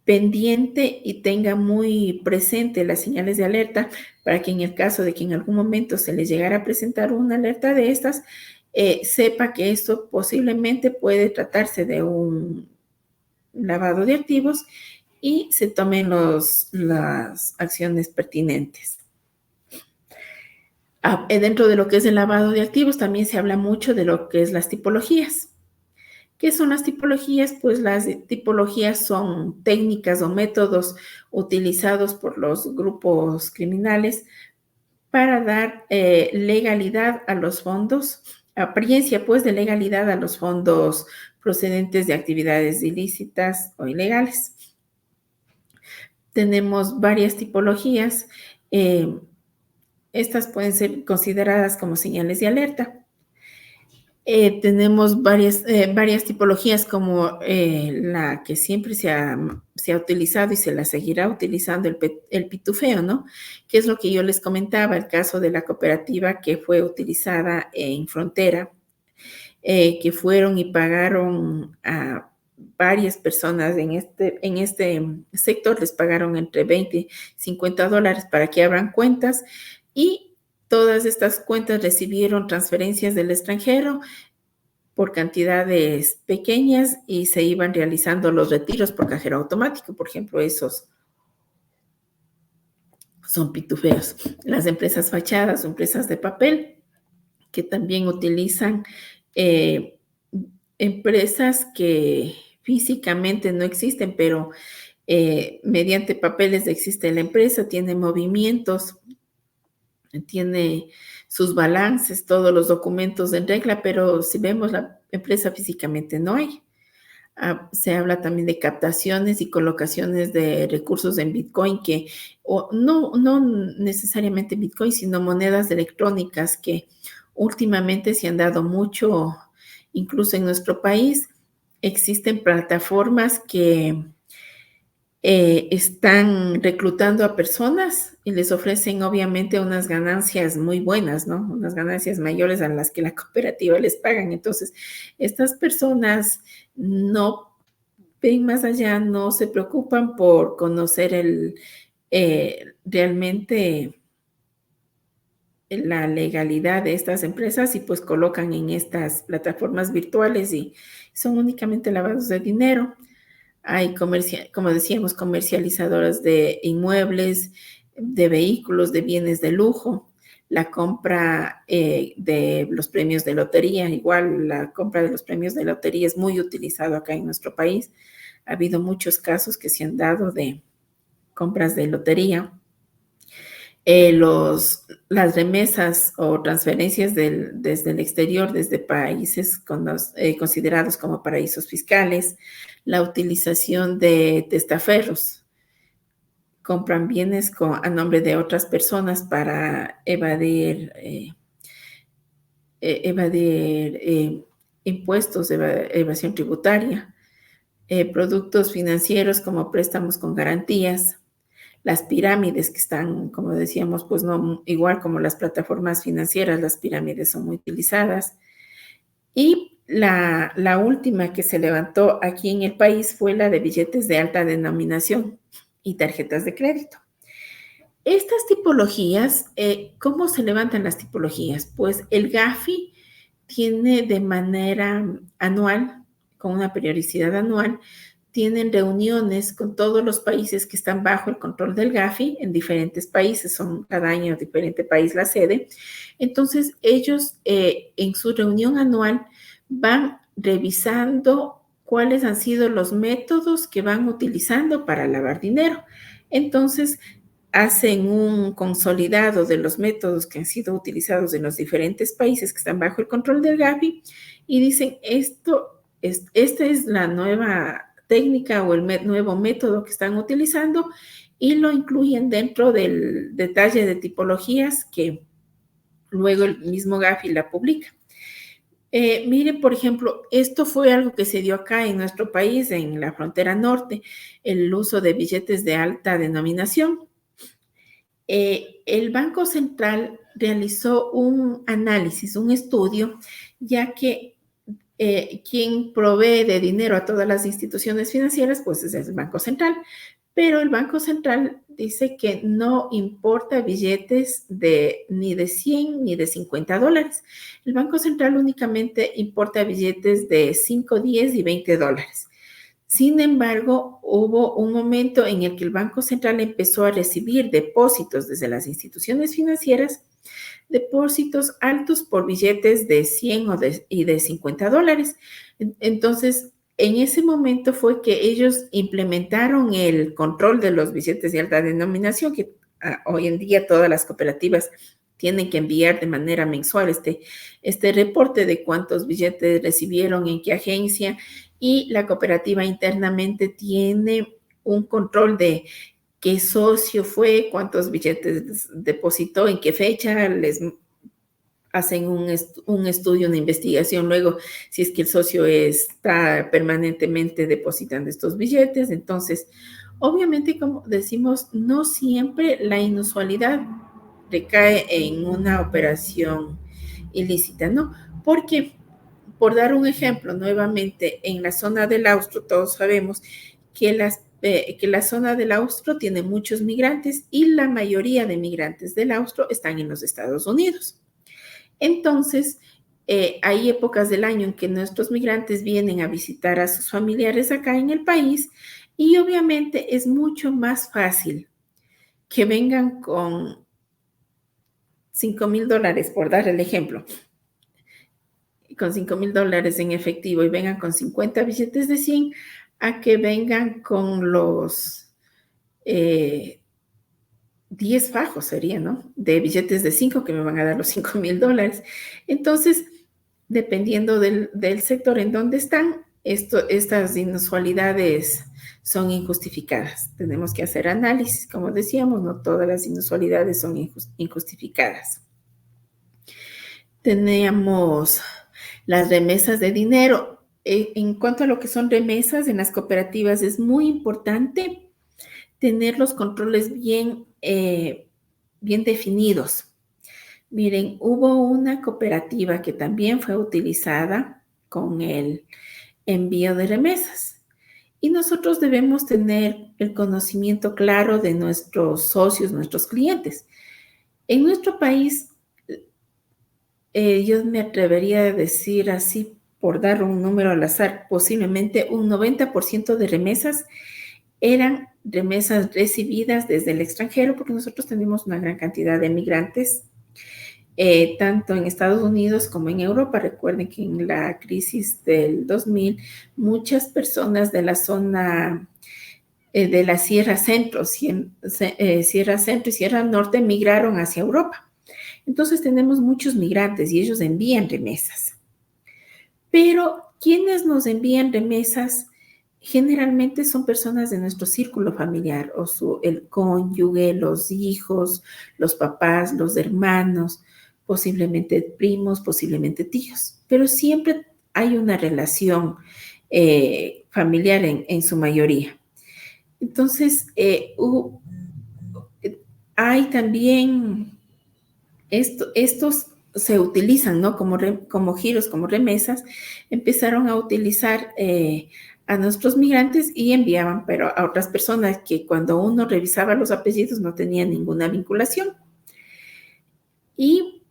pendiente y tenga muy presente las señales de alerta para que en el caso de que en algún momento se les llegara a presentar una alerta de estas, sepa que esto posiblemente puede tratarse de un lavado de activos y se tomen las acciones pertinentes. Dentro de lo que es el lavado de activos también se habla mucho de lo que es las tipologías. ¿Qué son las tipologías? Pues las tipologías son técnicas o métodos utilizados por los grupos criminales para dar legalidad a los fondos, apariencia pues de legalidad a los fondos procedentes de actividades ilícitas o ilegales. Tenemos varias tipologías. Estas pueden ser consideradas como señales de alerta. Tenemos varias tipologías como la que siempre se ha utilizado y se la seguirá utilizando, el pitufeo, ¿no? Que es lo que yo les comentaba, el caso de la cooperativa que fue utilizada en Frontera, que fueron y pagaron a varias personas en este sector, les pagaron entre 20 y 50 dólares para que abran cuentas y todas estas cuentas recibieron transferencias del extranjero por cantidades pequeñas y se iban realizando los retiros por cajero automático. Por ejemplo, esos son pitufeos. Las empresas fachadas o empresas de papel que también utilizan empresas que físicamente no existen, pero mediante papeles existe la empresa, tiene movimientos, tiene sus balances, todos los documentos en regla, pero si vemos la empresa físicamente no hay. Se habla también de captaciones y colocaciones de recursos en Bitcoin no necesariamente Bitcoin, sino monedas electrónicas que últimamente se han dado mucho, incluso en nuestro país. Existen plataformas que están reclutando a personas y les ofrecen obviamente unas ganancias muy buenas, ¿no? Unas ganancias mayores a las que la cooperativa les pagan. Entonces, estas personas no ven más allá, no se preocupan por conocer realmente la legalidad de estas empresas y pues colocan en estas plataformas virtuales y son únicamente lavados de dinero. Hay, como decíamos, comercializadoras de inmuebles, de vehículos, de bienes de lujo, la compra de los premios de lotería. Igual la compra de los premios de lotería es muy utilizado acá en nuestro país. Ha habido muchos casos que se han dado de compras de lotería. Las remesas o transferencias desde el exterior, desde países considerados como paraísos fiscales, la utilización de testaferros, compran bienes a nombre de otras personas para evadir impuestos, evasión tributaria, productos financieros como préstamos con garantías, las pirámides que están, como decíamos, pues no igual como las plataformas financieras, las pirámides son muy utilizadas. Y la última que se levantó aquí en el país fue la de billetes de alta denominación y tarjetas de crédito. Estas tipologías, ¿cómo se levantan las tipologías? Pues el Gafi tiene de manera anual, con una periodicidad anual, tienen reuniones con todos los países que están bajo el control del Gafi en diferentes países, son cada año diferente país la sede. Entonces, ellos en su reunión anual van revisando cuáles han sido los métodos que van utilizando para lavar dinero. Entonces, hacen un consolidado de los métodos que han sido utilizados en los diferentes países que están bajo el control del Gafi y dicen, esta es la nueva técnica o el nuevo método que están utilizando y lo incluyen dentro del detalle de tipologías que luego el mismo Gafi la publica. Miren, por ejemplo, esto fue algo que se dio acá en nuestro país, en la frontera norte, el uso de billetes de alta denominación. El Banco Central realizó un análisis, un estudio, ya que quien provee de dinero a todas las instituciones financieras, pues es el Banco Central. Pero el Banco Central dice que no importa billetes ni de 100 ni de 50 dólares. El Banco Central únicamente importa billetes de 5, 10 y 20 dólares. Sin embargo, hubo un momento en el que el Banco Central empezó a recibir depósitos desde las instituciones financieras, depósitos altos por billetes de 100 y de 50 dólares. Entonces, en ese momento fue que ellos implementaron el control de los billetes de alta denominación, que hoy en día todas las cooperativas tienen que enviar de manera mensual este reporte de cuántos billetes recibieron, en qué agencia, y la cooperativa internamente tiene un control de qué socio fue, cuántos billetes depositó, en qué fecha, les hacen un estudio, una investigación luego si es que el socio está permanentemente depositando estos billetes. Entonces, obviamente, como decimos, no siempre la inusualidad recae en una operación ilícita, ¿no? Porque, por dar un ejemplo, nuevamente, en la zona del Austro, todos sabemos que la zona del Austro tiene muchos migrantes y la mayoría de migrantes del Austro están en los Estados Unidos. Entonces, hay épocas del año en que nuestros migrantes vienen a visitar a sus familiares acá en el país y obviamente es mucho más fácil que vengan con $5,000, por dar el ejemplo, con $5,000 en efectivo y vengan con 50 billetes de 100, a que vengan con los 10 fajos sería, ¿no? De billetes de 5 que me van a dar los $5,000. Entonces, dependiendo del sector en donde están, estas inusualidades son injustificadas. Tenemos que hacer análisis, como decíamos, no todas las inusualidades son injustificadas. Tenemos las remesas de dinero. En cuanto a lo que son remesas en las cooperativas, es muy importante tener los controles bien definidos. Miren, hubo una cooperativa que también fue utilizada con el envío de remesas y nosotros debemos tener el conocimiento claro de nuestros socios, nuestros clientes. En nuestro país, yo me atrevería a decir así, por dar un número al azar, posiblemente un 90% de remesas eran remesas recibidas desde el extranjero, porque nosotros tenemos una gran cantidad de migrantes tanto en Estados Unidos como en Europa. Recuerden que en la crisis del 2000, muchas personas de la zona de la Sierra Centro, Sierra Centro y Sierra Norte migraron hacia Europa. Entonces tenemos muchos migrantes y ellos envían remesas. Pero quienes nos envían remesas generalmente son personas de nuestro círculo familiar, el cónyuge, los hijos, los papás, los hermanos, posiblemente primos, posiblemente tíos. Pero siempre hay una relación familiar en su mayoría. Entonces, hay también estos se utilizan, ¿no? Como giros, como remesas, empezaron a utilizar a nuestros migrantes y enviaban, pero a otras personas que cuando uno revisaba los apellidos no tenían ninguna vinculación. Y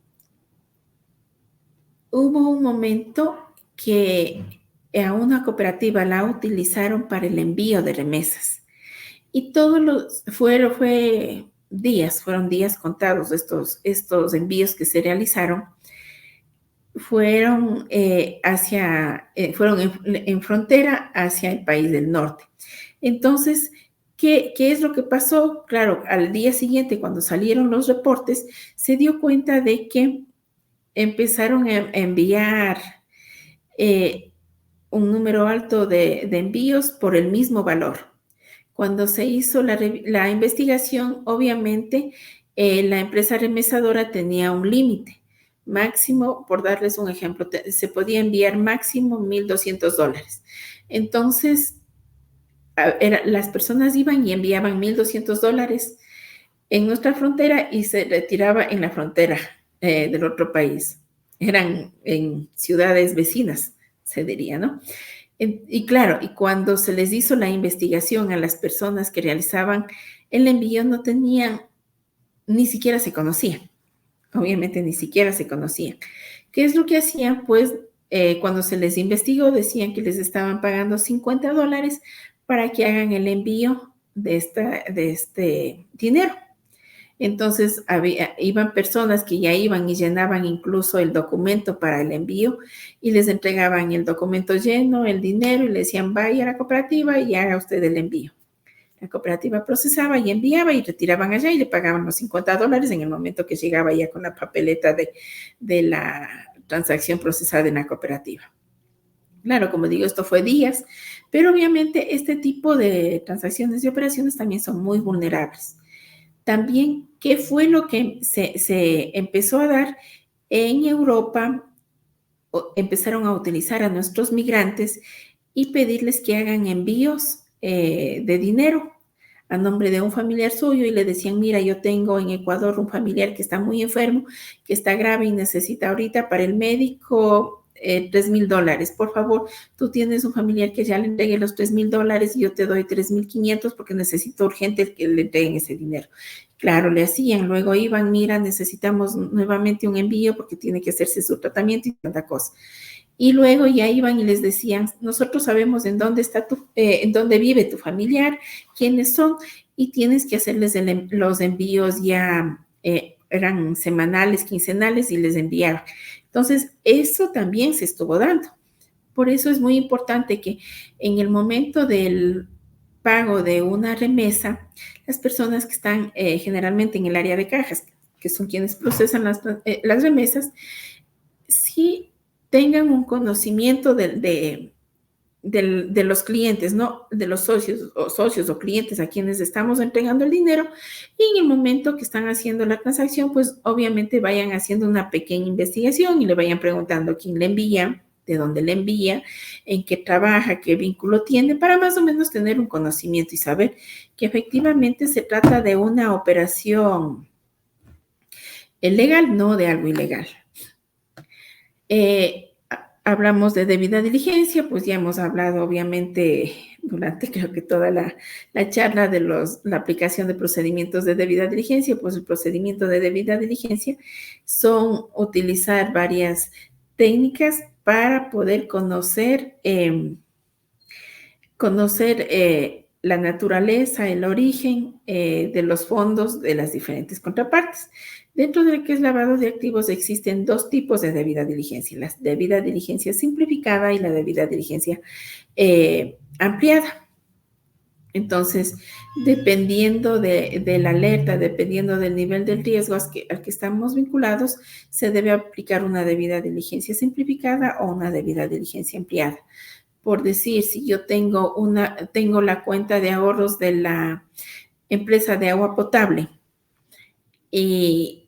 hubo un momento que a una cooperativa la utilizaron para el envío de remesas. Y fueron días contados estos envíos que se realizaron. Fueron en frontera hacia el país del norte. Entonces, ¿qué es lo que pasó? Claro, al día siguiente, cuando salieron los reportes, se dio cuenta de que empezaron a enviar un número alto de envíos por el mismo valor. Cuando se hizo la investigación, obviamente, la empresa remesadora tenía un límite máximo. Por darles un ejemplo, se podía enviar máximo $1,200. Entonces, las personas iban y enviaban $1,200 en nuestra frontera y se retiraba en la frontera del otro país. Eran en ciudades vecinas, se diría, ¿no? Y claro, y cuando se les hizo la investigación a las personas que realizaban el envío, no tenían, ni siquiera se conocían. Obviamente ni siquiera se conocían. ¿Qué es lo que hacían? Pues cuando se les investigó, decían que les estaban pagando $50 para que hagan el envío de este dinero. Entonces, iban personas que ya iban y llenaban incluso el documento para el envío y les entregaban el documento lleno, el dinero, y le decían, vaya a la cooperativa y haga usted el envío. La cooperativa procesaba y enviaba y retiraban allá y le pagaban los $50 en el momento que llegaba ya con la papeleta de la transacción procesada en la cooperativa. Claro, como digo, esto fue días, pero obviamente este tipo de transacciones y operaciones también son muy vulnerables. También, ¿qué fue lo que se empezó a dar en Europa? Empezaron a utilizar a nuestros migrantes y pedirles que hagan envíos de dinero a nombre de un familiar suyo y le decían, mira, yo tengo en Ecuador un familiar que está muy enfermo, que está grave y necesita ahorita para el médico $3,000. Por favor, tú tienes un familiar que ya le entregue los $3,000 y yo te doy 3,500 porque necesito urgente que le entreguen ese dinero. Claro, le hacían, luego iban, mira, necesitamos nuevamente un envío porque tiene que hacerse su tratamiento y tanta cosa. Y luego ya iban y les decían, nosotros sabemos en dónde está en dónde vive tu familiar, quiénes son, y tienes que hacerles los envíos ya, eran semanales, quincenales, y les enviaban. Entonces, eso también se estuvo dando. Por eso es muy importante que en el momento del pago de una remesa, las personas que están generalmente en el área de cajas, que son quienes procesan las remesas, sí tengan un conocimiento de los clientes, ¿no? De los socios o clientes a quienes estamos entregando el dinero, y en el momento que están haciendo la transacción, pues obviamente vayan haciendo una pequeña investigación y le vayan preguntando quién le envía, de dónde le envía, en qué trabaja, qué vínculo tiene, para más o menos tener un conocimiento y saber que efectivamente se trata de una operación legal, no de algo ilegal. Hablamos de debida diligencia, pues ya hemos hablado obviamente durante creo que toda la charla de la aplicación de procedimientos de debida diligencia. Pues el procedimiento de debida diligencia son utilizar varias técnicas para poder conocer la naturaleza, el origen de los fondos de las diferentes contrapartes. Dentro de lo que es lavado de activos existen dos tipos de debida diligencia, la debida diligencia simplificada y la debida diligencia ampliada. Entonces, dependiendo de la alerta, dependiendo del nivel del riesgo al que estamos vinculados, se debe aplicar una debida diligencia simplificada o una debida diligencia ampliada. Por decir, si yo tengo la cuenta de ahorros de la empresa de agua potable y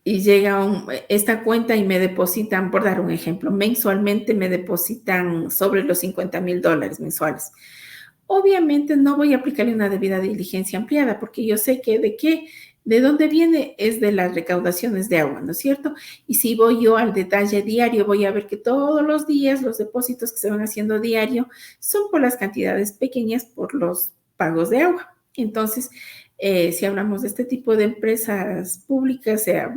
llega esta cuenta y me depositan, por dar un ejemplo, mensualmente me depositan sobre los $50,000 mensuales. Obviamente no voy a aplicarle una debida diligencia ampliada porque yo sé que de dónde viene es de las recaudaciones de agua, ¿no es cierto? Y si voy yo al detalle diario, voy a ver que todos los días los depósitos que se van haciendo diario son por las cantidades pequeñas por los pagos de agua. Entonces, si hablamos de este tipo de empresas públicas, sea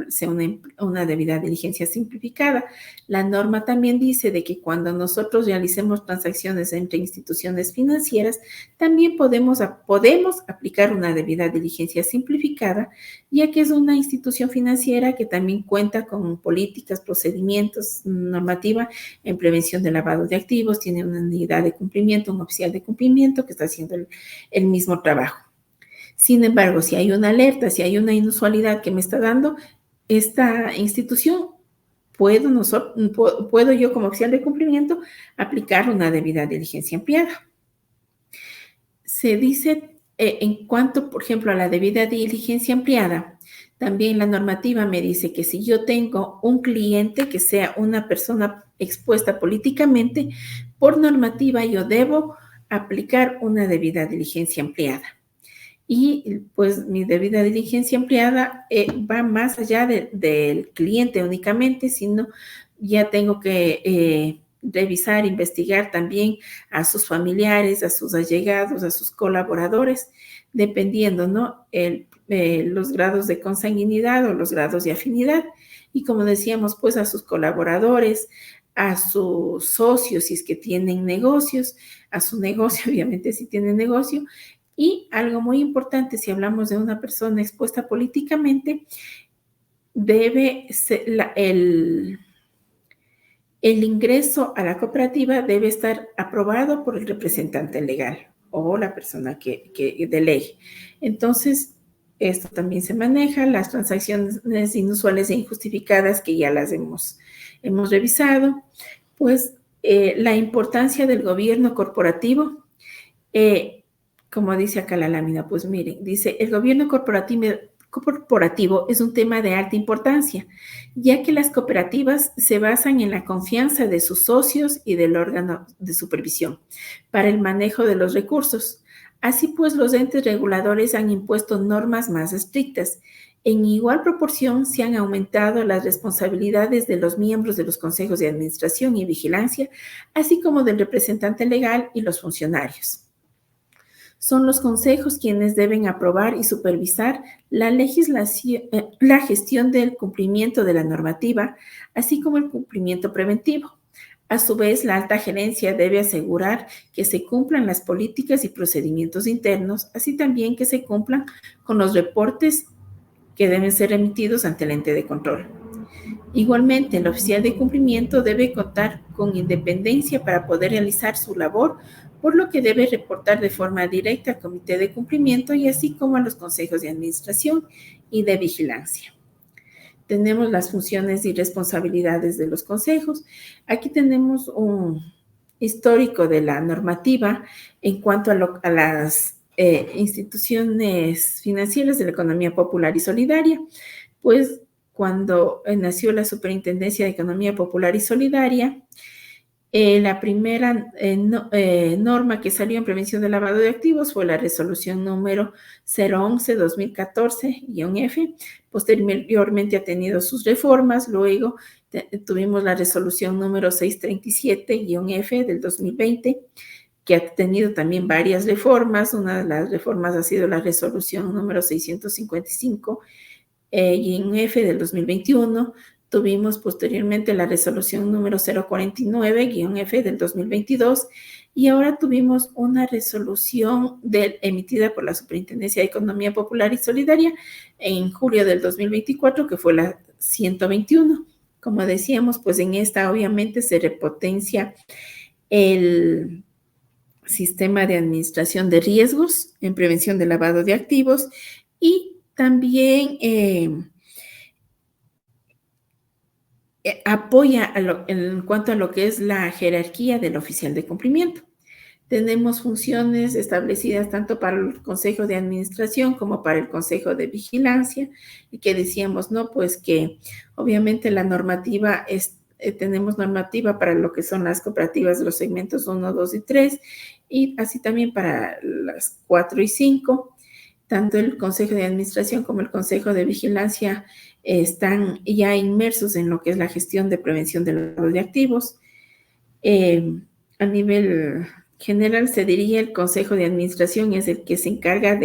una debida diligencia simplificada. La norma también dice de que cuando nosotros realicemos transacciones entre instituciones financieras, también podemos aplicar una debida diligencia simplificada, ya que es una institución financiera que también cuenta con políticas, procedimientos, normativa en prevención del lavado de activos, tiene una unidad de cumplimiento, un oficial de cumplimiento que está haciendo el mismo trabajo. Sin embargo, si hay una alerta, si hay una inusualidad que me está dando esta institución, puedo yo como oficial de cumplimiento aplicar una debida diligencia ampliada. Se dice en cuanto, por ejemplo, a la debida diligencia ampliada, también la normativa me dice que si yo tengo un cliente que sea una persona expuesta políticamente, por normativa yo debo aplicar una debida diligencia ampliada. Y pues mi debida diligencia ampliada va más allá del cliente únicamente, sino ya tengo que revisar, investigar también a sus familiares, a sus allegados, a sus colaboradores, dependiendo, ¿no? Los grados de consanguinidad o los grados de afinidad. Y como decíamos, pues a sus colaboradores, a sus socios, si es que tienen negocios, a su negocio, obviamente si tienen negocio. Y algo muy importante, si hablamos de una persona expuesta políticamente, debe ser el ingreso a la cooperativa debe estar aprobado por el representante legal o la persona que delegue. Entonces, esto también se maneja, las transacciones inusuales e injustificadas que ya las hemos revisado, pues la importancia del gobierno corporativo, como dice acá la lámina, pues miren, dice, el gobierno corporativo es un tema de alta importancia, ya que las cooperativas se basan en la confianza de sus socios y del órgano de supervisión para el manejo de los recursos. Así pues, los entes reguladores han impuesto normas más estrictas. En igual proporción se han aumentado las responsabilidades de los miembros de los consejos de administración y vigilancia, así como del representante legal y los funcionarios. Son los consejos quienes deben aprobar y supervisar la gestión del cumplimiento de la normativa, así como el cumplimiento preventivo. A su vez, la alta gerencia debe asegurar que se cumplan las políticas y procedimientos internos, así también que se cumplan con los reportes que deben ser emitidos ante el ente de control. Igualmente, el oficial de cumplimiento debe contar con independencia para poder realizar su labor, por lo que debe reportar de forma directa al comité de cumplimiento y así como a los consejos de administración y de vigilancia. Tenemos las funciones y responsabilidades de los consejos. Aquí tenemos un histórico de la normativa en cuanto a las instituciones financieras de la economía popular y solidaria. Pues cuando nació la Superintendencia de Economía Popular y Solidaria, la primera norma que salió en prevención del lavado de activos fue la resolución número 011-2014-F. Posteriormente ha tenido sus reformas. Luego tuvimos la resolución número 637-F del 2020, que ha tenido también varias reformas. Una de las reformas ha sido la resolución número 655-F del 2021. Tuvimos posteriormente la resolución número 049-F del 2022 y ahora tuvimos una resolución emitida por la Superintendencia de Economía Popular y Solidaria en julio del 2024, que fue la 121. Como decíamos, pues en esta obviamente se repotencia el sistema de administración de riesgos en prevención de lavado de activos y también apoya en cuanto a lo que es la jerarquía del oficial de cumplimiento. Tenemos funciones establecidas tanto para el Consejo de Administración como para el Consejo de Vigilancia, y que decíamos, ¿no? Pues que obviamente la normativa tenemos normativa para lo que son las cooperativas de los segmentos 1, 2 y 3, y así también para las 4 y 5. Tanto el Consejo de Administración como el Consejo de Vigilancia están ya inmersos en lo que es la gestión de prevención del lavado de activos. A nivel general, se diría el Consejo de Administración es el que se encarga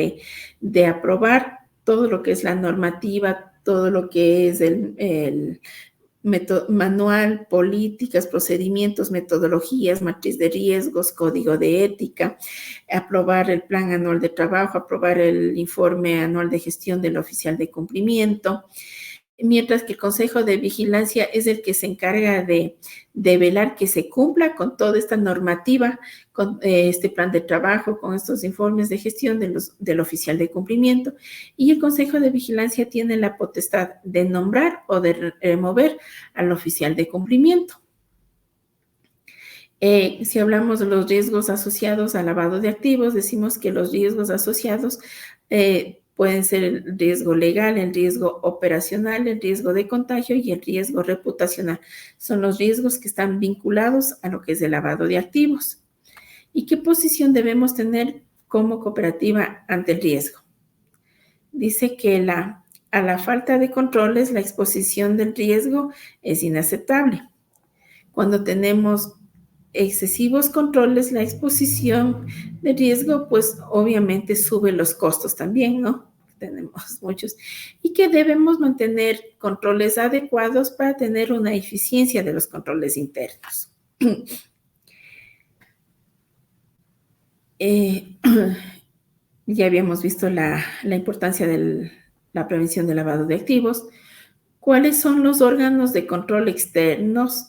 de aprobar todo lo que es la normativa, todo lo que es el manual, políticas, procedimientos, metodologías, matriz de riesgos, código de ética, aprobar el plan anual de trabajo, aprobar el informe anual de gestión del oficial de cumplimiento, mientras que el Consejo de Vigilancia es el que se encarga de velar que se cumpla con toda esta normativa, con este plan de trabajo, con estos informes de gestión del oficial de cumplimiento. Y el Consejo de Vigilancia tiene la potestad de nombrar o de remover al oficial de cumplimiento. Si hablamos de los riesgos asociados al lavado de activos, decimos que los riesgos asociados pueden ser el riesgo legal, el riesgo operacional, el riesgo de contagio y el riesgo reputacional. Son los riesgos que están vinculados a lo que es el lavado de activos. ¿Y qué posición debemos tener como cooperativa ante el riesgo? Dice que a la falta de controles, la exposición del riesgo es inaceptable. Cuando tenemos excesivos controles, la exposición de riesgo, pues obviamente sube los costos también, ¿no? Tenemos muchos. Y que debemos mantener controles adecuados para tener una eficiencia de los controles internos. Ya habíamos visto la importancia de la prevención del lavado de activos. ¿Cuáles son los órganos de control externos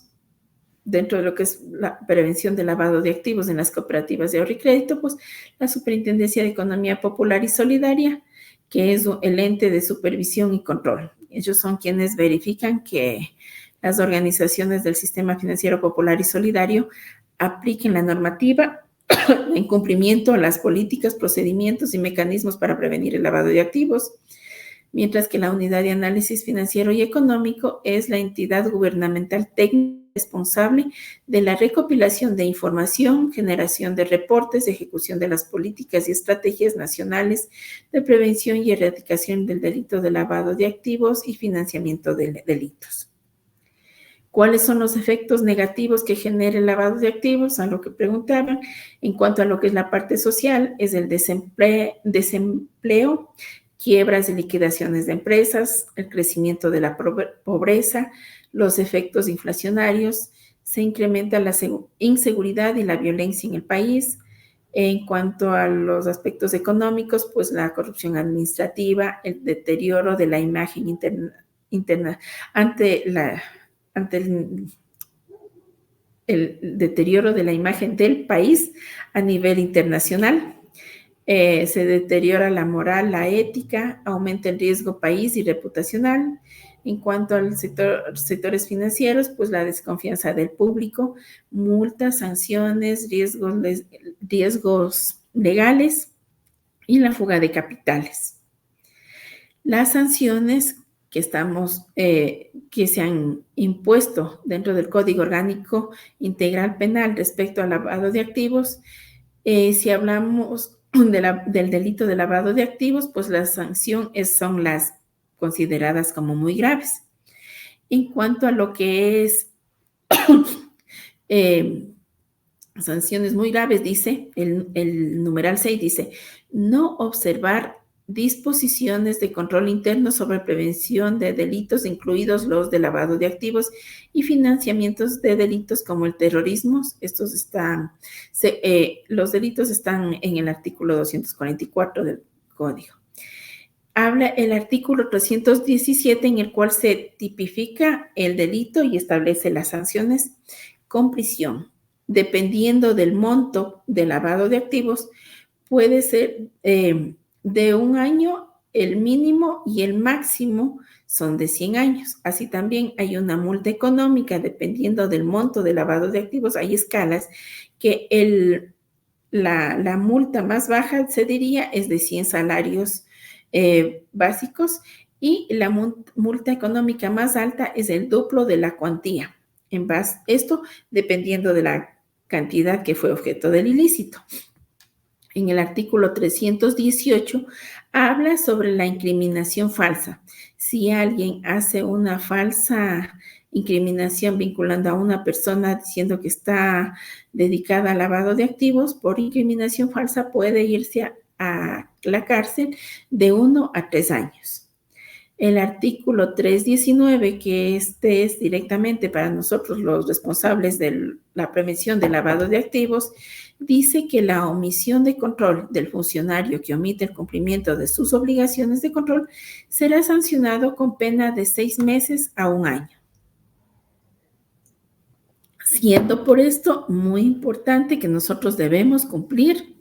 dentro de lo que es la prevención del lavado de activos en las cooperativas de ahorro y crédito? Pues la Superintendencia de Economía Popular y Solidaria, que es el ente de supervisión y control. Ellos son quienes verifican que las organizaciones del sistema financiero popular y solidario apliquen la normativa en cumplimiento a las políticas, procedimientos y mecanismos para prevenir el lavado de activos, mientras que la Unidad de Análisis Financiero y Económico es la entidad gubernamental técnica responsable de la recopilación de información, generación de reportes, ejecución de las políticas y estrategias nacionales de prevención y erradicación del delito de lavado de activos y financiamiento de delitos. ¿Cuáles son los efectos negativos que genera el lavado de activos? A lo que preguntaban. En cuanto a lo que es la parte social, es el desempleo, quiebras y liquidaciones de empresas, el crecimiento de la pobreza, los efectos inflacionarios, se incrementa la inseguridad y la violencia en el país. En cuanto a los aspectos económicos, pues la corrupción administrativa, el deterioro de la imagen interna ante el deterioro de la imagen del país a nivel internacional. Se deteriora la moral, la ética, aumenta el riesgo país y reputacional. En cuanto a los sectores financieros, pues la desconfianza del público, multas, sanciones, riesgos legales y la fuga de capitales. Las sanciones que se han impuesto dentro del Código Orgánico Integral Penal respecto al lavado de activos, si hablamos del delito de lavado de activos, pues las sanciones son las consideradas como muy graves. En cuanto a lo que es sanciones muy graves, dice el numeral 6, dice no observar disposiciones de control interno sobre prevención de delitos, incluidos los de lavado de activos y financiamientos de delitos como el terrorismo. Los delitos están en el artículo 244 del Código. Habla el artículo 317 en el cual se tipifica el delito y establece las sanciones con prisión. Dependiendo del monto de lavado de activos, puede ser de 1 año, el mínimo, y el máximo son de 100 años. Así también hay una multa económica dependiendo del monto de lavado de activos. Hay escalas que la multa más baja, se diría, es de 100 salarios básicos, y la multa económica más alta es el duplo de la cuantía. Esto dependiendo de la cantidad que fue objeto del ilícito. En el artículo 318 habla sobre la incriminación falsa. Si alguien hace una falsa incriminación vinculando a una persona diciendo que está dedicada al lavado de activos, por incriminación falsa puede irse a la cárcel de 1 a 3 años. El artículo 319, que este es directamente para nosotros los responsables de la prevención del lavado de activos, dice que la omisión de control del funcionario que omite el cumplimiento de sus obligaciones de control será sancionado con pena de 6 meses a 1 año. Siendo por esto muy importante que nosotros debemos cumplir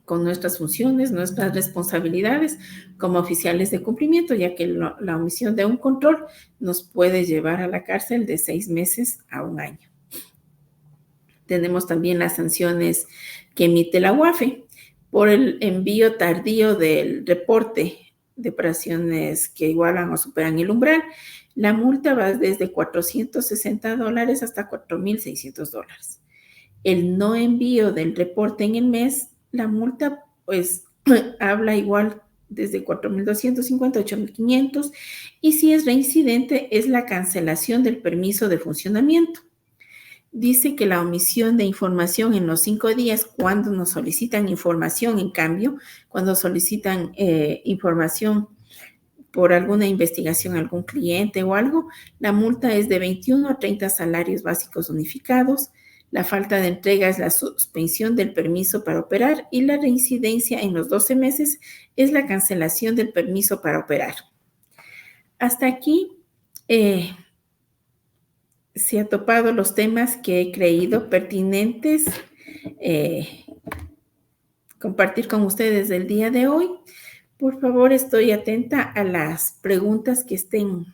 con nuestras funciones, nuestras responsabilidades como oficiales de cumplimiento, ya que la omisión de un control nos puede llevar a la cárcel de 6 meses a 1 año. Tenemos también las sanciones que emite la UAFE por el envío tardío del reporte de operaciones que igualan o superan el umbral. La multa va desde $460 hasta $4,600. El no envío del reporte en el mes, la multa pues habla igual desde 4,250 a 8,500, y si es reincidente es la cancelación del permiso de funcionamiento. Dice que la omisión de información en los 5 días, cuando nos solicitan información, en cambio, cuando solicitan información por alguna investigación a algún cliente o algo, la multa es de 21 a 30 salarios básicos unificados. La falta de entrega es la suspensión del permiso para operar, y la reincidencia en los 12 meses es la cancelación del permiso para operar. Hasta aquí se ha topado los temas que he creído pertinentes compartir con ustedes el día de hoy. Por favor, estoy atenta a las preguntas que estén